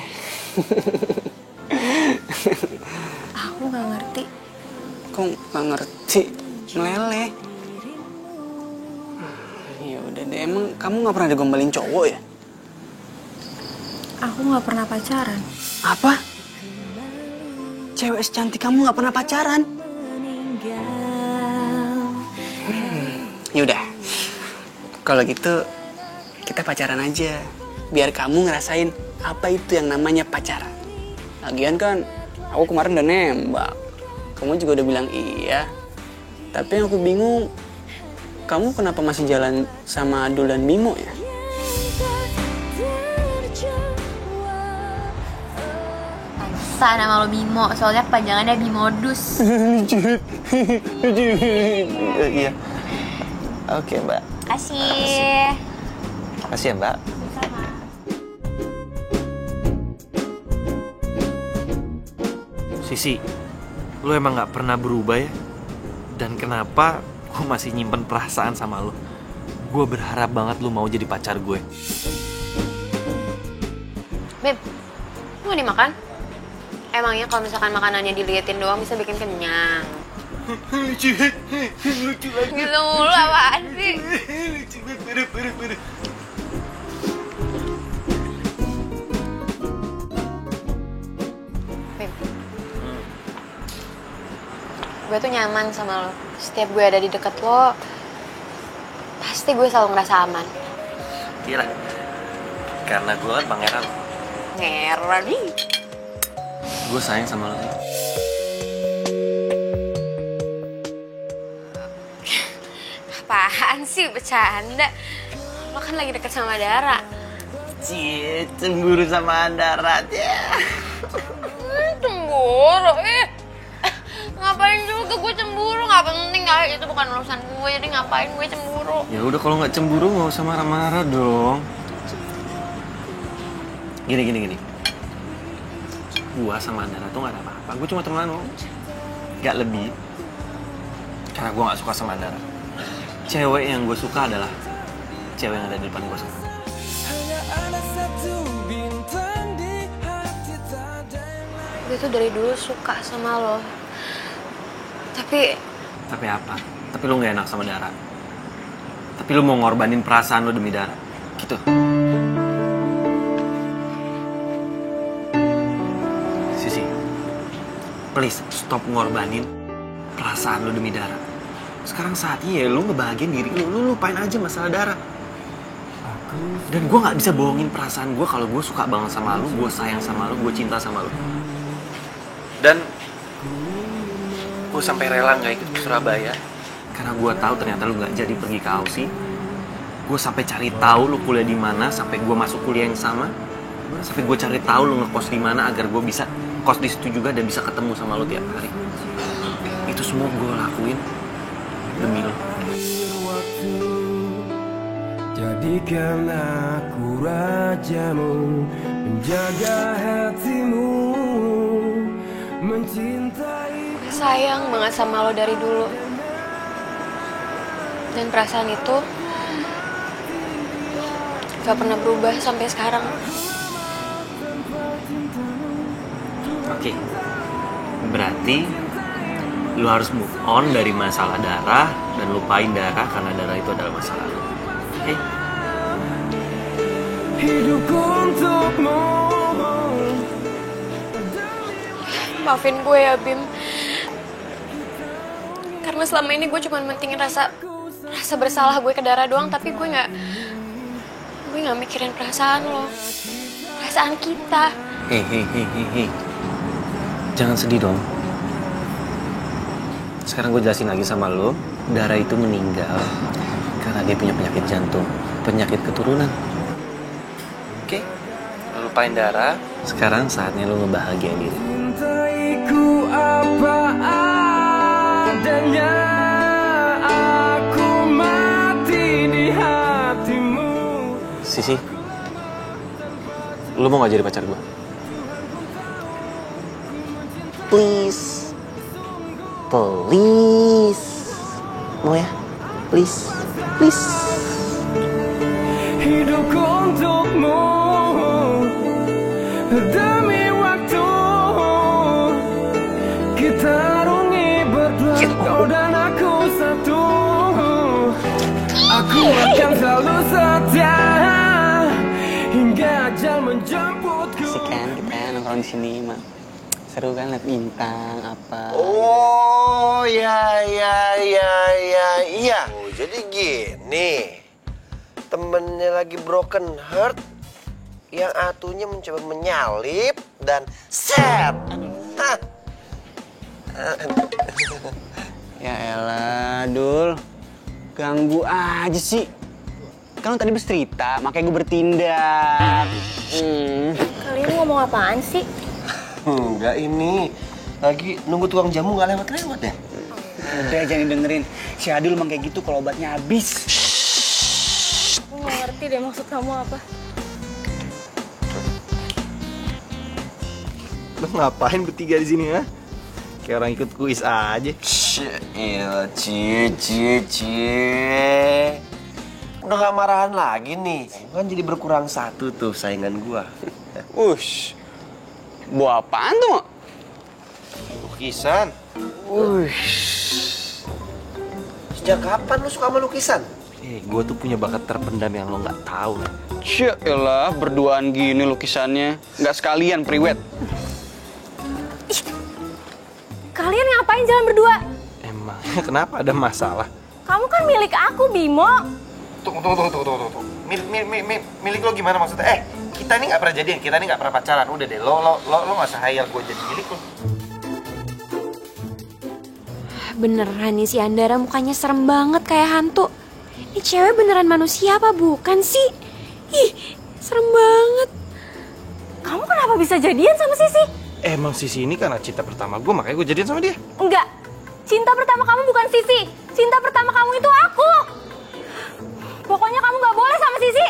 Aku nggak ngerti. Kok nggak ngerti? Meleleh. Ya udah deh, emang kamu nggak pernah digombalin cowok ya? Aku nggak pernah pacaran. Apa? Cewek secantik kamu nggak pernah pacaran? Yaudah, kalau gitu kita pacaran aja. Biar kamu ngerasain apa itu yang namanya pacaran. Lagian kan, aku kemarin udah nembak. Kamu juga udah bilang iya. Tapi yang aku bingung, kamu kenapa masih jalan sama Adul dan Bimo ya? biasa nama lo Bimo, soalnya kepanjangannya Bimodus. Iya. Oke, Mbak. Kasih. Makasih ya, Mbak. Sisi, lu emang gak pernah berubah ya? Dan kenapa gue masih nyimpen perasaan sama lu? Gue berharap banget lu mau jadi pacar gue. Beb, mau dimakan? Emangnya kalau misalkan makanannya diliatin doang bisa bikin kenyang? Lucu banget. Gitu mulu apaan sih? Lucu banget, parah. Beb, gue tuh nyaman sama lo. Setiap gue ada di deket lo, pasti gue selalu ngerasa aman. Kira, karena gue kan pangeran. Ngeran nih. Gue sayang sama lo. Apaan sih, bercanda. Lo kan lagi deket sama Dara. Cie, cemburu sama Andara. Cemburu, ngapain juga gue cemburu, nggak penting kali, itu bukan urusan gue, jadi ngapain gue cemburu. Ya udah kalau nggak cemburu nggak usah marah-marah dong. Gini. Gua sama Andara tuh nggak ada apa-apa. Gue cuma temenan lo, nggak lebih. Karena gue nggak suka sama Andara. Cewek yang gue suka adalah cewek yang ada di depan gue sekarang. Gue tuh dari dulu suka sama lo. Tapi apa? Tapi lu nggak enak sama Dara. Tapi lu mau ngorbanin perasaan lu demi Dara. Gitu. Sisi, please stop ngorbanin perasaan lu demi Dara. Sekarang saatnya ya lu ngebahagiain diri lu. Lu lupain aja masalah Dara. Dan gue nggak bisa bohongin perasaan gue kalau gue suka banget sama lu, gue sayang sama lu, gue cinta sama lu. Dan gue sampai rela nggak ikut ke Surabaya karena gue tahu ternyata lu nggak jadi pergi ke Aussie. Gue sampai cari tahu lu kuliah di mana, sampai gue masuk kuliah yang sama, sampai gue cari tahu lu ngekos di mana agar gue bisa kos di situ juga dan bisa ketemu sama lu tiap hari. Itu semua gue lakuin demi lu. Jadikan aku rajamu, menjaga hatimu, mencintai. sayang banget sama lo dari dulu. Dan perasaan itu gak pernah berubah sampai sekarang. Oke, berarti lu harus move on dari masalah Dara dan lupain Dara karena Dara itu adalah masa lalu. Oke? Hidup untukmu. Maafin gue ya, Bim. Karena selama ini gue cuma mentingin rasa bersalah gue ke Dara doang, tapi gue nggak mikirin perasaan lo, perasaan kita. Hei. Jangan sedih dong. Sekarang gue jelasin lagi sama lo, Dara itu meninggal karena dia punya penyakit jantung, penyakit keturunan. Oke? Lu lupain Dara, sekarang saatnya lo ngebahagiain diri. Cintaiku apa adanya, aku mati di hatimu. Sisi, lu mau gak jadi pacar gue? Please. Mau ya? Please. Hidup untukmu demi waktu, kita rungi berdua, kau dan aku satu. Aku akan selalu setia hingga ajal menjemputku. Asik kan kita nongkrong di sini, Mak. Seru kan liat bintang apa. Oh, iya. Oh, jadi gini. Temennya lagi broken heart, yang atunya mencoba menyalip dan set. Hah. Ya elah, Dul. Ganggu aja sih. Kan lu tadi bercerita, makanya gue bertindak. Kalian ngomong apaan sih? Enggak ini. Lagi nunggu tukang jamu nggak lewat-lewat ya? Udah jangan dengerin. Si Adul emang kayak gitu kalau obatnya habis. Aku nggak ngerti deh maksud kamu apa. Lo ngapain bertiga di sini ya? Kayak orang ikut kuis aja. Iya, Udah gak marahan lagi nih. Kan jadi berkurang satu tuh saingan gua. Ush. Bawa apaan tuh, Mak? Lukisan. Sejak kapan lu suka sama lukisan? Gue tuh punya bakat terpendam yang lo nggak tahu. Yaelah, berduaan gini lukisannya. Nggak sekalian priwet. Kalian ngapain jalan berdua? Emangnya kenapa ada masalah? Kamu kan milik aku, Bimo. Tunggu. Milik lo gimana maksudnya? Kita ini nggak pernah jadian, kita ini nggak pernah pacaran. Udah deh, lo nggak usah hayal gue jadi milik lo. Beneran nih si Andara mukanya serem banget kayak hantu. Ini cewek beneran manusia apa bukan sih? Ih, serem banget. Kamu kenapa bisa jadian sama Sisi? Emang Sisi ini karena cinta pertama gue, makanya gue jadian sama dia. Enggak. Cinta pertama kamu bukan Sisi. Cinta pertama kamu itu aku. Pokoknya kamu gak boleh sama Sisi.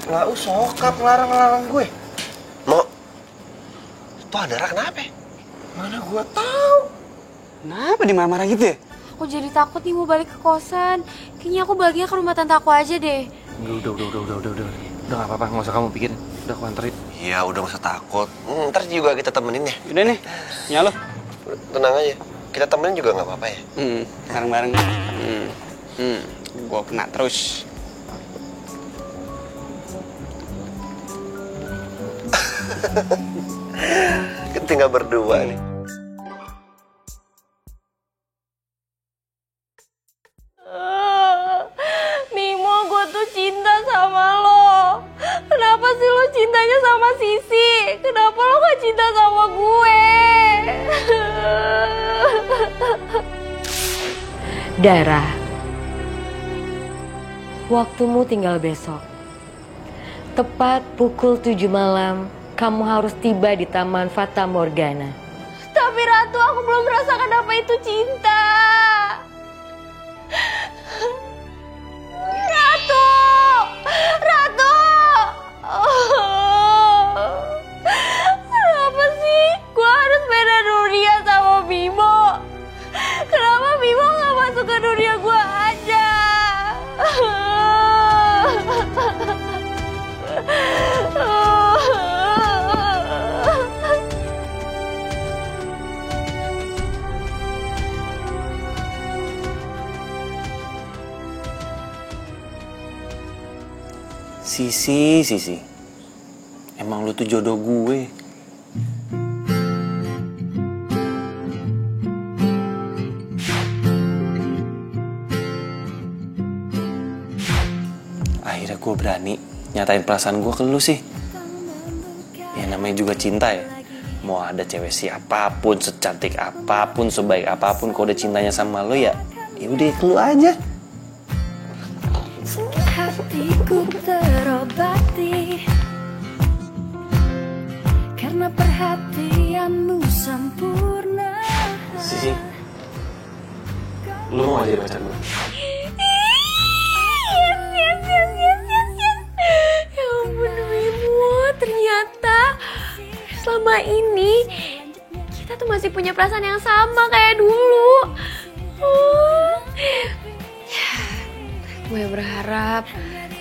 Nggak usah sokap ngelarang gue. Mo, tuh Andara kenapa? Mana gue tahu. Kenapa dimarah-marah gitu ya? Aku jadi takut nih mau balik ke kosan. Kayaknya aku baliknya ke rumah tante aku aja deh. Udah nggak apa-apa, nggak usah kamu pikirin. Udah aku anterin. Iya, udah gak usah takut. Ntar juga kita temenin ya. Udah nih, nyalo. Tenang aja. Kita temenin juga nggak apa-apa ya. Bareng-bareng. Gua kena terus. Tinggal berdua nih. Mimo, gue tuh cinta sama lo. Kenapa sih lo cintanya sama Sisi? Kenapa lo gak cinta sama gue? Dara, waktumu tinggal besok. Tepat pukul 7 malam, kamu harus tiba di Taman Fata Morgana. Tapi Ratu, aku belum merasakan apa itu cinta. Ratu! Kenapa sih gue harus beda dunia sama Bimo? Kenapa Bimo gak masuk ke dunia gue aja? Sisi. Emang lu tuh jodoh gue. Akhirnya gue berani nyatain perasaan gue ke lu sih. Ya namanya juga cinta ya. Mau ada cewek siapapun, secantik apapun, sebaik apapun, kalau udah cintanya sama lu ya udah ke lu aja. Hatiku terobati karena perhatianmu sempurna. Sisi, lu mau jadi pacar gue? Yes. Ya ampun Bimo, ternyata selama ini kita tuh masih punya perasaan yang sama kayak dulu. Gue berharap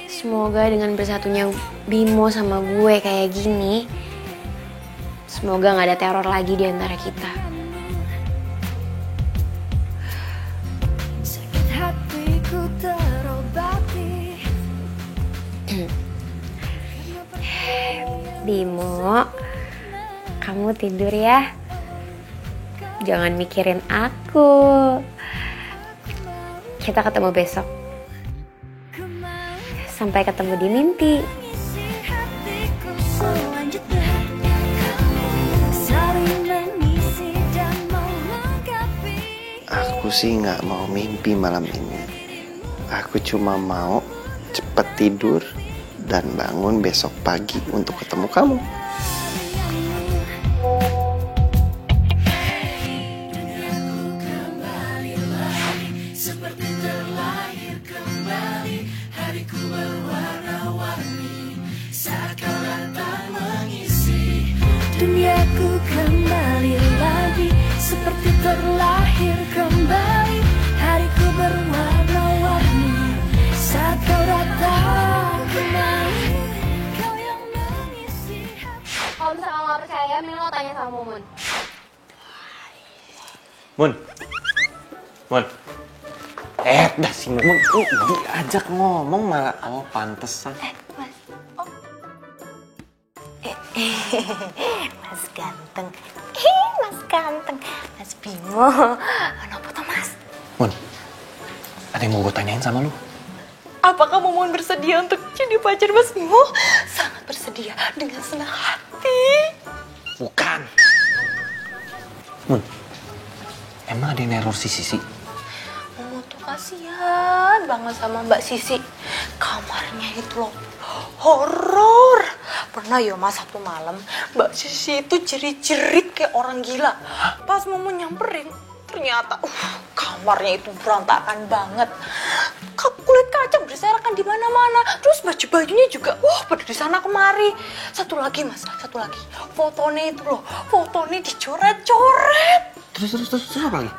semoga dengan bersatunya Bimo sama gue kayak gini, semoga gak ada teror lagi di antara kita. Sakit hatiku terobati. Bimo, kamu tidur ya. Jangan mikirin aku. Kita ketemu besok. Sampai ketemu di mimpi. Aku sih nggak mau mimpi malam ini. Aku cuma mau cepet tidur dan bangun besok pagi untuk ketemu kamu. Seperti terlahir kembali, hariku berwarna-warni saat kau datang mengisi. Duniaku kembali lagi, seperti terlahir kembali, hariku berwarna-warni saat kau datang kembali. Kau yang mengisi hati. Kalau misalnya lo gak percaya, mending lo tanya sama Mumun. Mun. Dah si Mun. Diajak ngomong malah. Oh, pantesan. Mas. Oh. Mas ganteng. Mas ganteng. Mas Bimo. Kenapa tuh, Mas? Mun, ada yang mau gue tanyain sama lu. Apakah Mumun bersedia untuk jadi pacar Mas Bimo? Sangat bersedia dengan senang hati. Bukan. Mun, emang ada yang neror si Sisi? Mumun tuh kasihan banget sama Mbak Sisi. Kamarnya itu loh horor. Pernah ya Mas, satu malam Mbak Sisi itu jerit-jerit kayak orang gila. Pas Mumun nyamperin, ternyata kamarnya itu berantakan banget. Kulit kaca berserakan di mana-mana. Terus baju-bajunya juga pada di sana kemari. Satu lagi Mas, satu lagi. Fotonya itu loh, fotonya dicoret-coret. Terus apa lagi?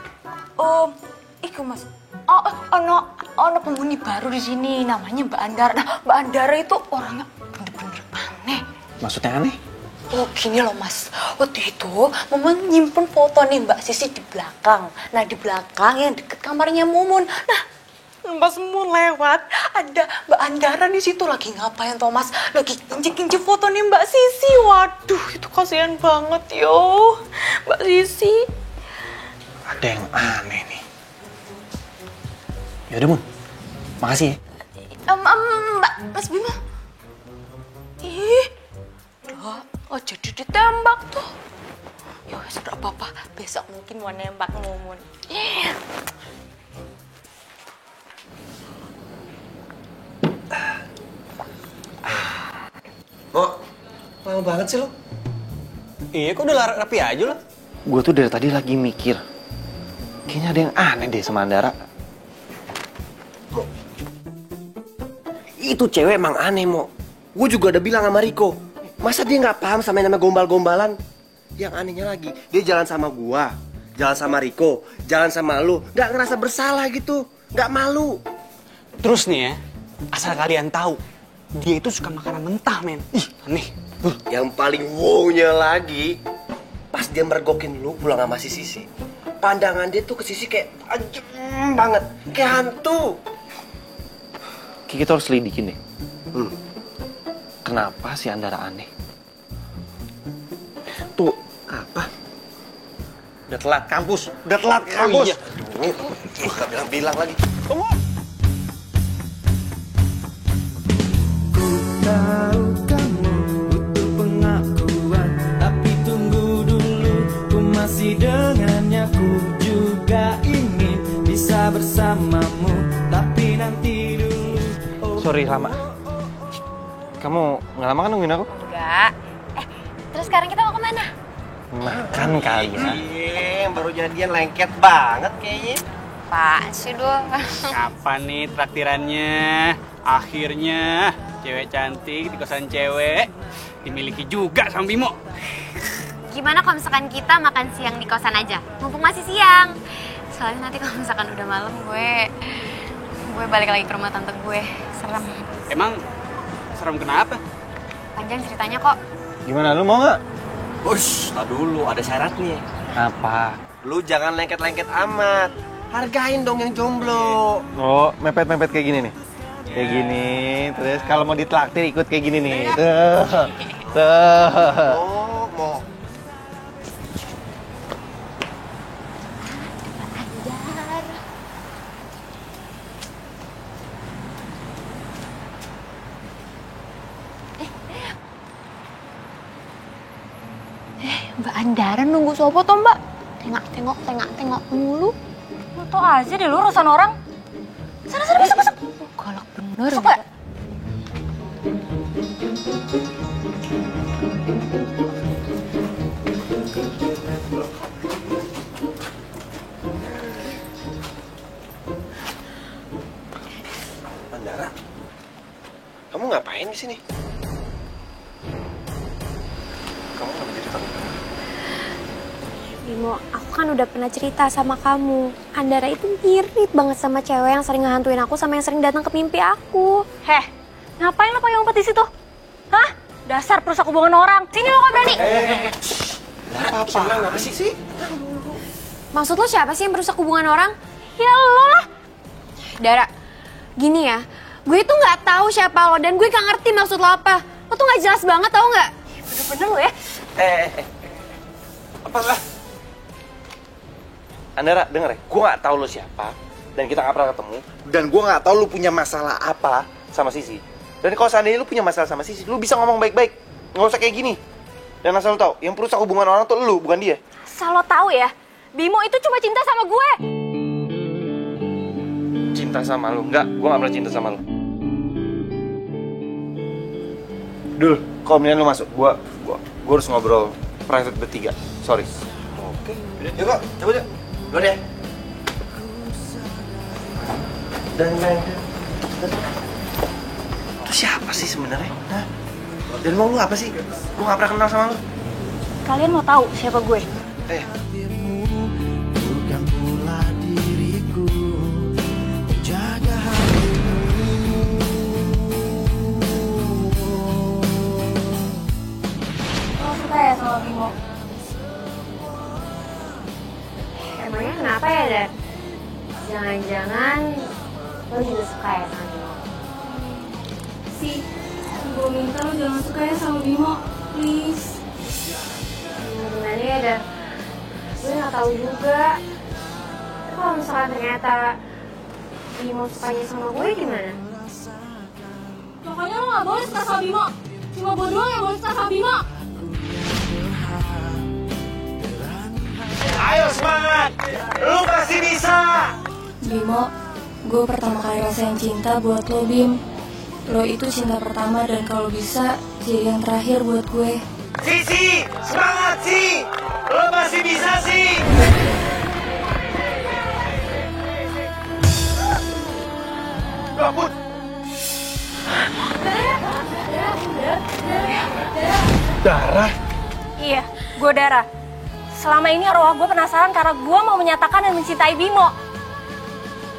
Iku Mas. Ono penghuni baru di sini namanya Mbak Andara. Nah, Mbak Andara itu orangnya bener-bener aneh. Maksudnya aneh? Oh gini loh Mas, waktu itu Mumun nyimpen foto nih Mbak Sisi di belakang. Nah di belakang yang deket kamarnya Mumun. Nah pas Mumun lewat, ada Mbak Andara di situ lagi ngapain Thomas? Lagi injek-injek foto nih Mbak Sisi. Waduh itu kasihan banget yo Mbak Sisi. Ada yang aneh nih. Yaudah Mun, makasih ya. Mbak, Mas Bima. Oh jadi ditembak tuh. Ya sudah apa-apa, besok mungkin mau nembak Mumun. Oh, lama banget sih lo. Iya, kok udah rapi aja lo? Gue tuh dari tadi lagi mikir, kayaknya ada yang aneh deh sama Andara. Itu cewek emang aneh, Mo. Gue juga udah bilang sama Riko. Masa dia nggak paham sama yang namanya gombal-gombalan? Yang anehnya lagi, dia jalan sama gua, jalan sama Riko, jalan sama lu, nggak ngerasa bersalah gitu, nggak malu. Terus nih ya, asal kalian tahu, dia itu suka makanan mentah, men. Ih, aneh. Yang paling wow-nya lagi, pas dia mergokin lu pulang sama si Sisi. Pandangan dia tuh ke Sisi kayak tajam banget, kayak hantu. Kita harus lidikin deh. Kenapa si Andara aneh? Tuh, apa? Udah telat kampus. Oh iya. Gak bilang-bilang lagi. Ku tahu kamu butuh pengakuan, tapi tunggu dulu, ku masih dengannya. Ku juga ingin bisa bersamamu, tapi nanti dulu. Sorry lama. Kamu nggak lama kan nungguin aku? Enggak. Terus sekarang kita mau kemana? Makan kali ya. Baru jadian lengket banget kayaknya. Pak sih doang. Kapan nih traktirannya? Akhirnya cewek cantik di kosan cewek dimiliki juga sama Bimo. Gimana kalau misalkan kita makan siang di kosan aja? Mumpung masih siang. Soalnya nanti kalau misalkan udah malam gue balik lagi ke rumah tante gue. Serem. Emang serem kenapa? Panjang ceritanya kok. Gimana, lu mau nggak? Ush, tak dulu, ada syaratnya. Apa? Lu jangan lengket-lengket amat. Hargain dong yang jomblo. Oh, mepet-mepet kayak gini nih. Kayak gini, terus kalau mau ditraktir ikut kayak gini nih. Tuh. Oh, mau. Mbak Andara nunggu sopo toh Mbak? Tengok mulu. Lo tau aja deh lu urusan orang. Sana masuk. Galak bener. Masuk, Mbak. ngapain di sini? Kamu nggak jadi tahu? Bimo, aku kan udah pernah cerita sama kamu. Andara itu mirip banget sama cewek yang sering ngehantuin aku sama yang sering datang ke mimpi aku. Heh, ngapain lo pakai umpet di situ? Hah? Dasar perusak hubungan orang. Sini lo kok berani. Apa sih? Maksud lo siapa sih yang merusak hubungan orang? Ya lo lah. Dara, gini ya. Gue tuh nggak tahu siapa lo dan gue nggak ngerti maksud lo apa. Lo tuh nggak jelas banget, tau nggak? Bener-bener lo ya. Apa lah? Andara, denger ya, gue gak tahu lo siapa dan kita gak pernah ketemu dan gue gak tahu lo punya masalah apa sama Sisi. Dan kalau seandainya lo punya masalah sama Sisi, lo bisa ngomong baik-baik, nggak usah kayak gini. Dan asal lo tahu, yang perusak hubungan orang tuh lo, bukan dia. Asal lo tahu ya, Bimo itu cuma cinta sama gue. Cinta sama lo? Enggak, gue gak pernah cinta sama lo. Dul, kalau mendingan lo masuk, gue harus ngobrol private bertiga. Sorry. Oke. Yuk kok, cabut yuk. Duluan ya. Dan itu siapa sih sebenarnya? Hah? Dan mau lu apa sih? Gue gak pernah kenal sama lu. Kalian mau tahu siapa gue? Bukan pula diriku jaga hatimu. Lo suka ya sama Bimo? Emangnya kenapa ya, Dan? Jangan-jangan lo juga suka ya sama Bimo? Gue minta lo jangan suka ya sama Bimo, please. Gimana ya, Dan? Gue gak tahu juga. Tapi kalau misalkan ternyata Bimo sukanya sama gue gimana? Pokoknya lo gak boleh suka sama Bimo. Cuma gue doang yang boleh suka sama Bimo. Ayo semangat, lu pasti bisa. Bimo, gue pertama kali rasain cinta buat lo, Bim. Lo itu cinta pertama dan kalau bisa jadi yang terakhir buat gue. Sisi, semangat sih, lu pasti bisa sih. Ampun. Darah? Iya, gue Dara. Selama ini arwah gue penasaran karena gue mau menyatakan dan mencintai Bimo.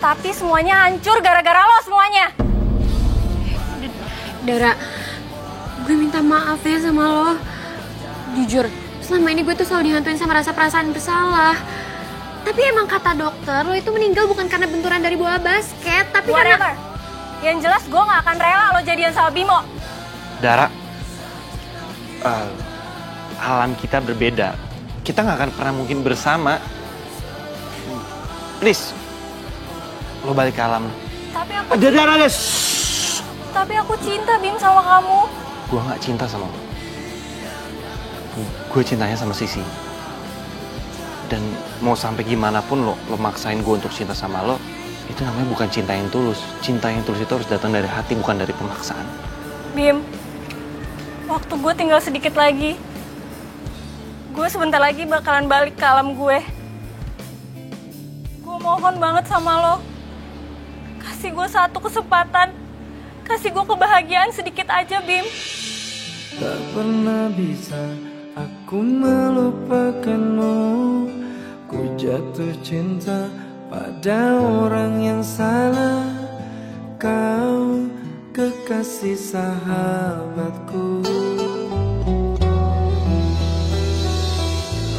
Tapi semuanya hancur gara-gara lo semuanya. Dara, gue minta maaf ya sama lo. Jujur, selama ini gue tuh selalu dihantuin sama rasa perasaan bersalah. Tapi emang kata dokter, lo itu meninggal bukan karena benturan dari bola basket, tapi Whatever. Yang jelas gue gak akan rela lo jadian sama Bimo. Dara, alam kita berbeda. Kita nggak akan pernah mungkin bersama. Please, lo balik ke alam. Tapi aku Dara, Tapi aku cinta, Bim, sama kamu. Gue nggak cinta sama lo. Gue cintanya sama Sisi. Dan mau sampai gimana pun lo maksain gue untuk cinta sama lo, itu namanya bukan cinta yang tulus. Cinta yang tulus itu harus datang dari hati, bukan dari pemaksaan. Bim, waktu gue tinggal sedikit lagi. Gue sebentar lagi bakalan balik ke alam gue. Gue mohon banget sama lo. Kasih gue satu kesempatan. Kasih gue kebahagiaan sedikit aja, Bim. Tak pernah bisa aku melupakanmu. Ku jatuh cinta pada orang yang salah. Kau kekasih sahabatku.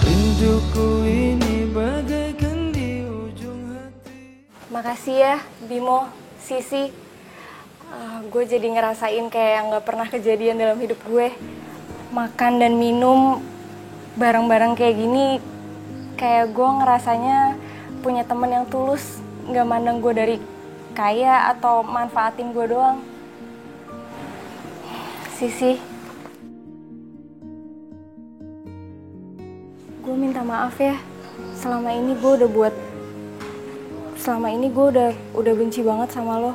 Rinduku ini bagaikan di ujung hati. Makasih ya, Bimo, Sisi. Gue jadi ngerasain kayak yang gak pernah kejadian dalam hidup gue. Makan dan minum bareng-bareng kayak gini, kayak gue ngerasanya punya temen yang tulus. Gak mandang gue dari kaya atau manfaatin gue doang. Sisi, gue minta maaf ya. Selama ini gue udah benci banget sama lo.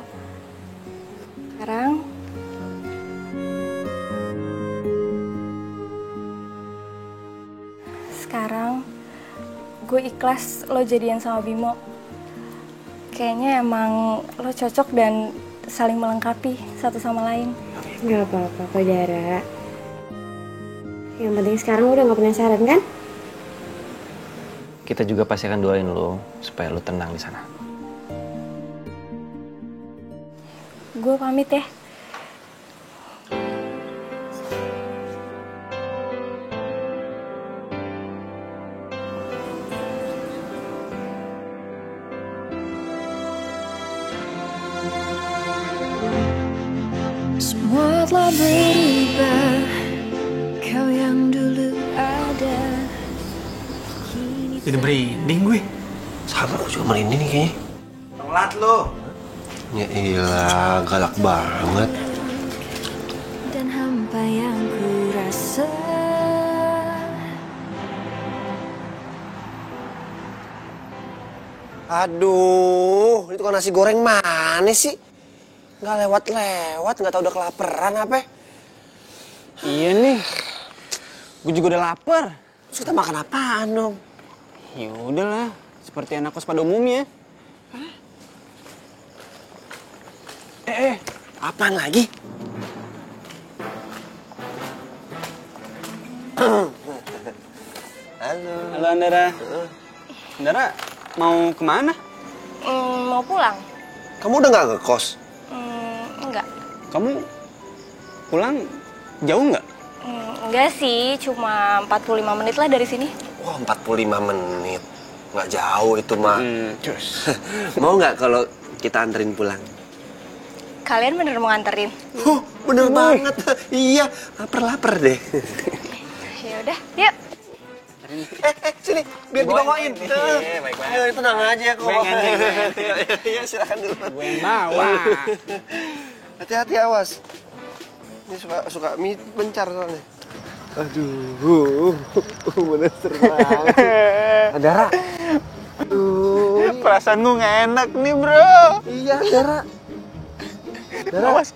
Sekarang gue ikhlas lo jadian sama Bimo. Kayaknya emang lo cocok dan saling melengkapi satu sama lain. Gak apa-apa kok Dara. Yang penting sekarang udah gak penasaran kan? Kita juga pasti akan doain lo supaya lo tenang di sana. Gue pamit ya. Semua telah berubah, kau yang dulu ada. Jadi merinding gue. Sama aku juga merinding nih kayaknya. Telat lo. Ya iyalah, galak banget. Dan hampa yang ku rasa. Aduh, itu kan nasi goreng mana sih? Nggak lewat-lewat, nggak tahu udah kelaparan apa? Iya nih, gue juga udah lapar. Terus kita makan apaan dong? Ya udahlah, seperti anak kos pada umumnya. Apaan lagi? Halo. Halo Andara. Andara, mau kemana? Mau pulang? Kamu udah nggak ngekos? Enggak. Kamu pulang jauh nggak? Enggak sih, cuma 45 menit lah dari sini. Wah, 45 menit. Nggak jauh itu mah. Terus. Mau nggak kalau kita anterin pulang? Kalian bener mau nganterin? Bener banget. Iya, lapar deh. Ya udah, yuk. Sini, biar dibawain. Baik banget. Tenang aja kok. Gue yang nganterin, gue yang nganterin. Iya, silakan dulu. Gue yang bawa. Hati-hati, awas. Ini suka mie bencar soalnya. Aduh, bener seru banget. Dara. Aduh, Perasaan gue nggak enak nih bro. iya Dara. Dara. Awas.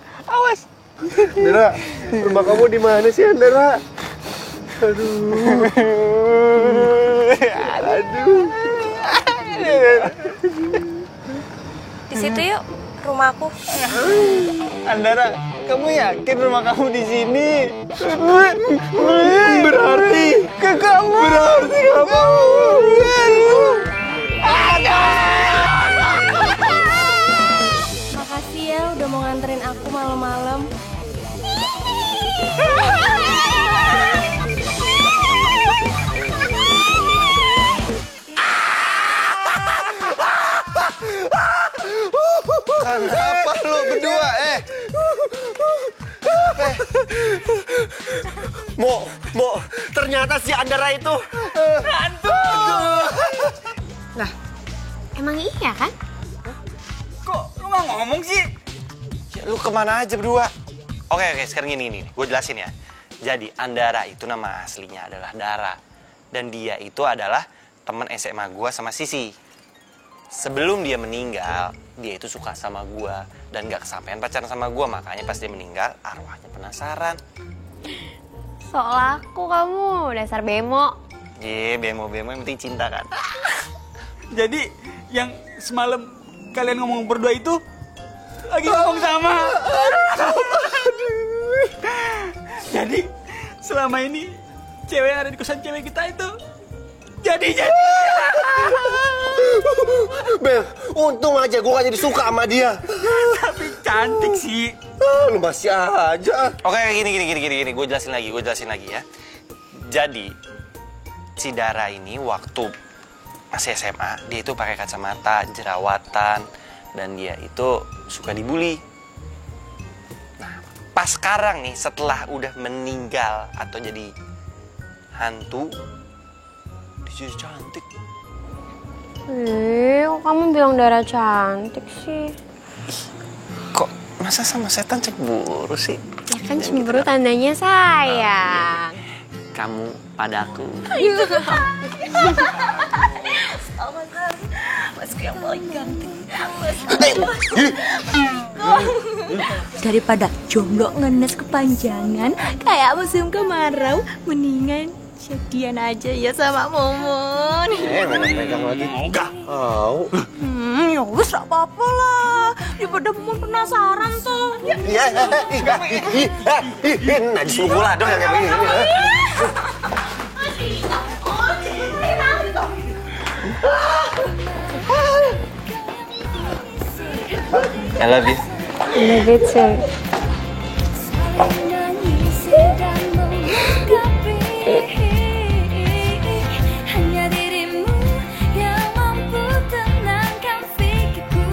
Dara, rumah kamu di mana sih, Dara? Aduh. Di situ yuk, rumahku. Andara, kamu yakin rumah kamu di sini? Berarti ke kamu. Berarti kamu. Makasih ya udah mau nganterin aku malam-malam. Kenapa lo berdua, Mo, ternyata si Andara itu hantu. Lah, emang iya kan? Kok lu nggak ngomong sih? Ya, lu kemana aja berdua? Oke, sekarang gini. Gue jelasin ya. Jadi, Andara itu nama aslinya adalah Dara. Dan dia itu adalah teman SMA gue sama Sisi. Sebelum dia meninggal, dia itu suka sama gue. Dan gak kesampaian pacaran sama gue. Makanya pas dia meninggal, arwahnya penasaran. Soal aku kamu, dasar bemo. Bemo yang penting cinta kan. Jadi yang semalam kalian ngomong berdua itu lagi ngomong sama. Jadi selama ini cewek yang ada di kosan cewek kita itu jadi. Bel, untung aja gue gak jadi suka sama dia. Tapi cantik sih. Lu masih aja. Oke, gini. Gue jelasin lagi ya. Jadi, si Dara ini waktu masih SMA, dia itu pakai kacamata, jerawatan, dan dia itu suka dibully. Nah, pas sekarang nih, setelah udah meninggal atau jadi hantu, dia jadi cantik. Kok kamu bilang Dara cantik sih? Kok masa sama setan cemburu sih? Ya kan cemburu tandanya sayang. Kamu padaku. Masku yang paling ganteng. Daripada jomblo ngenes kepanjangan kayak musim kemarau, mendingan jadian aja ya sama Mumun. Megang lagi. Enggak. Mau. Ya wis gak apa-apa lah. Daripada Mumun penasaran tuh. Iya, najis mukula dong yang kayak begini. I love you. I love you too. Hanya dirimu yang mampu tenangkan pikirku.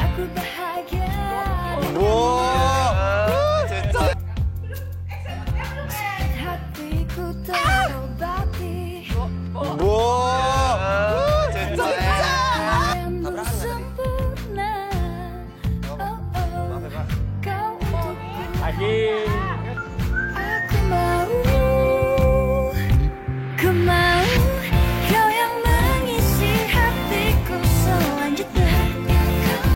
Aku bahagia. Hatiku terobati. Yang sempurna. Oh, oh. Kau untukku.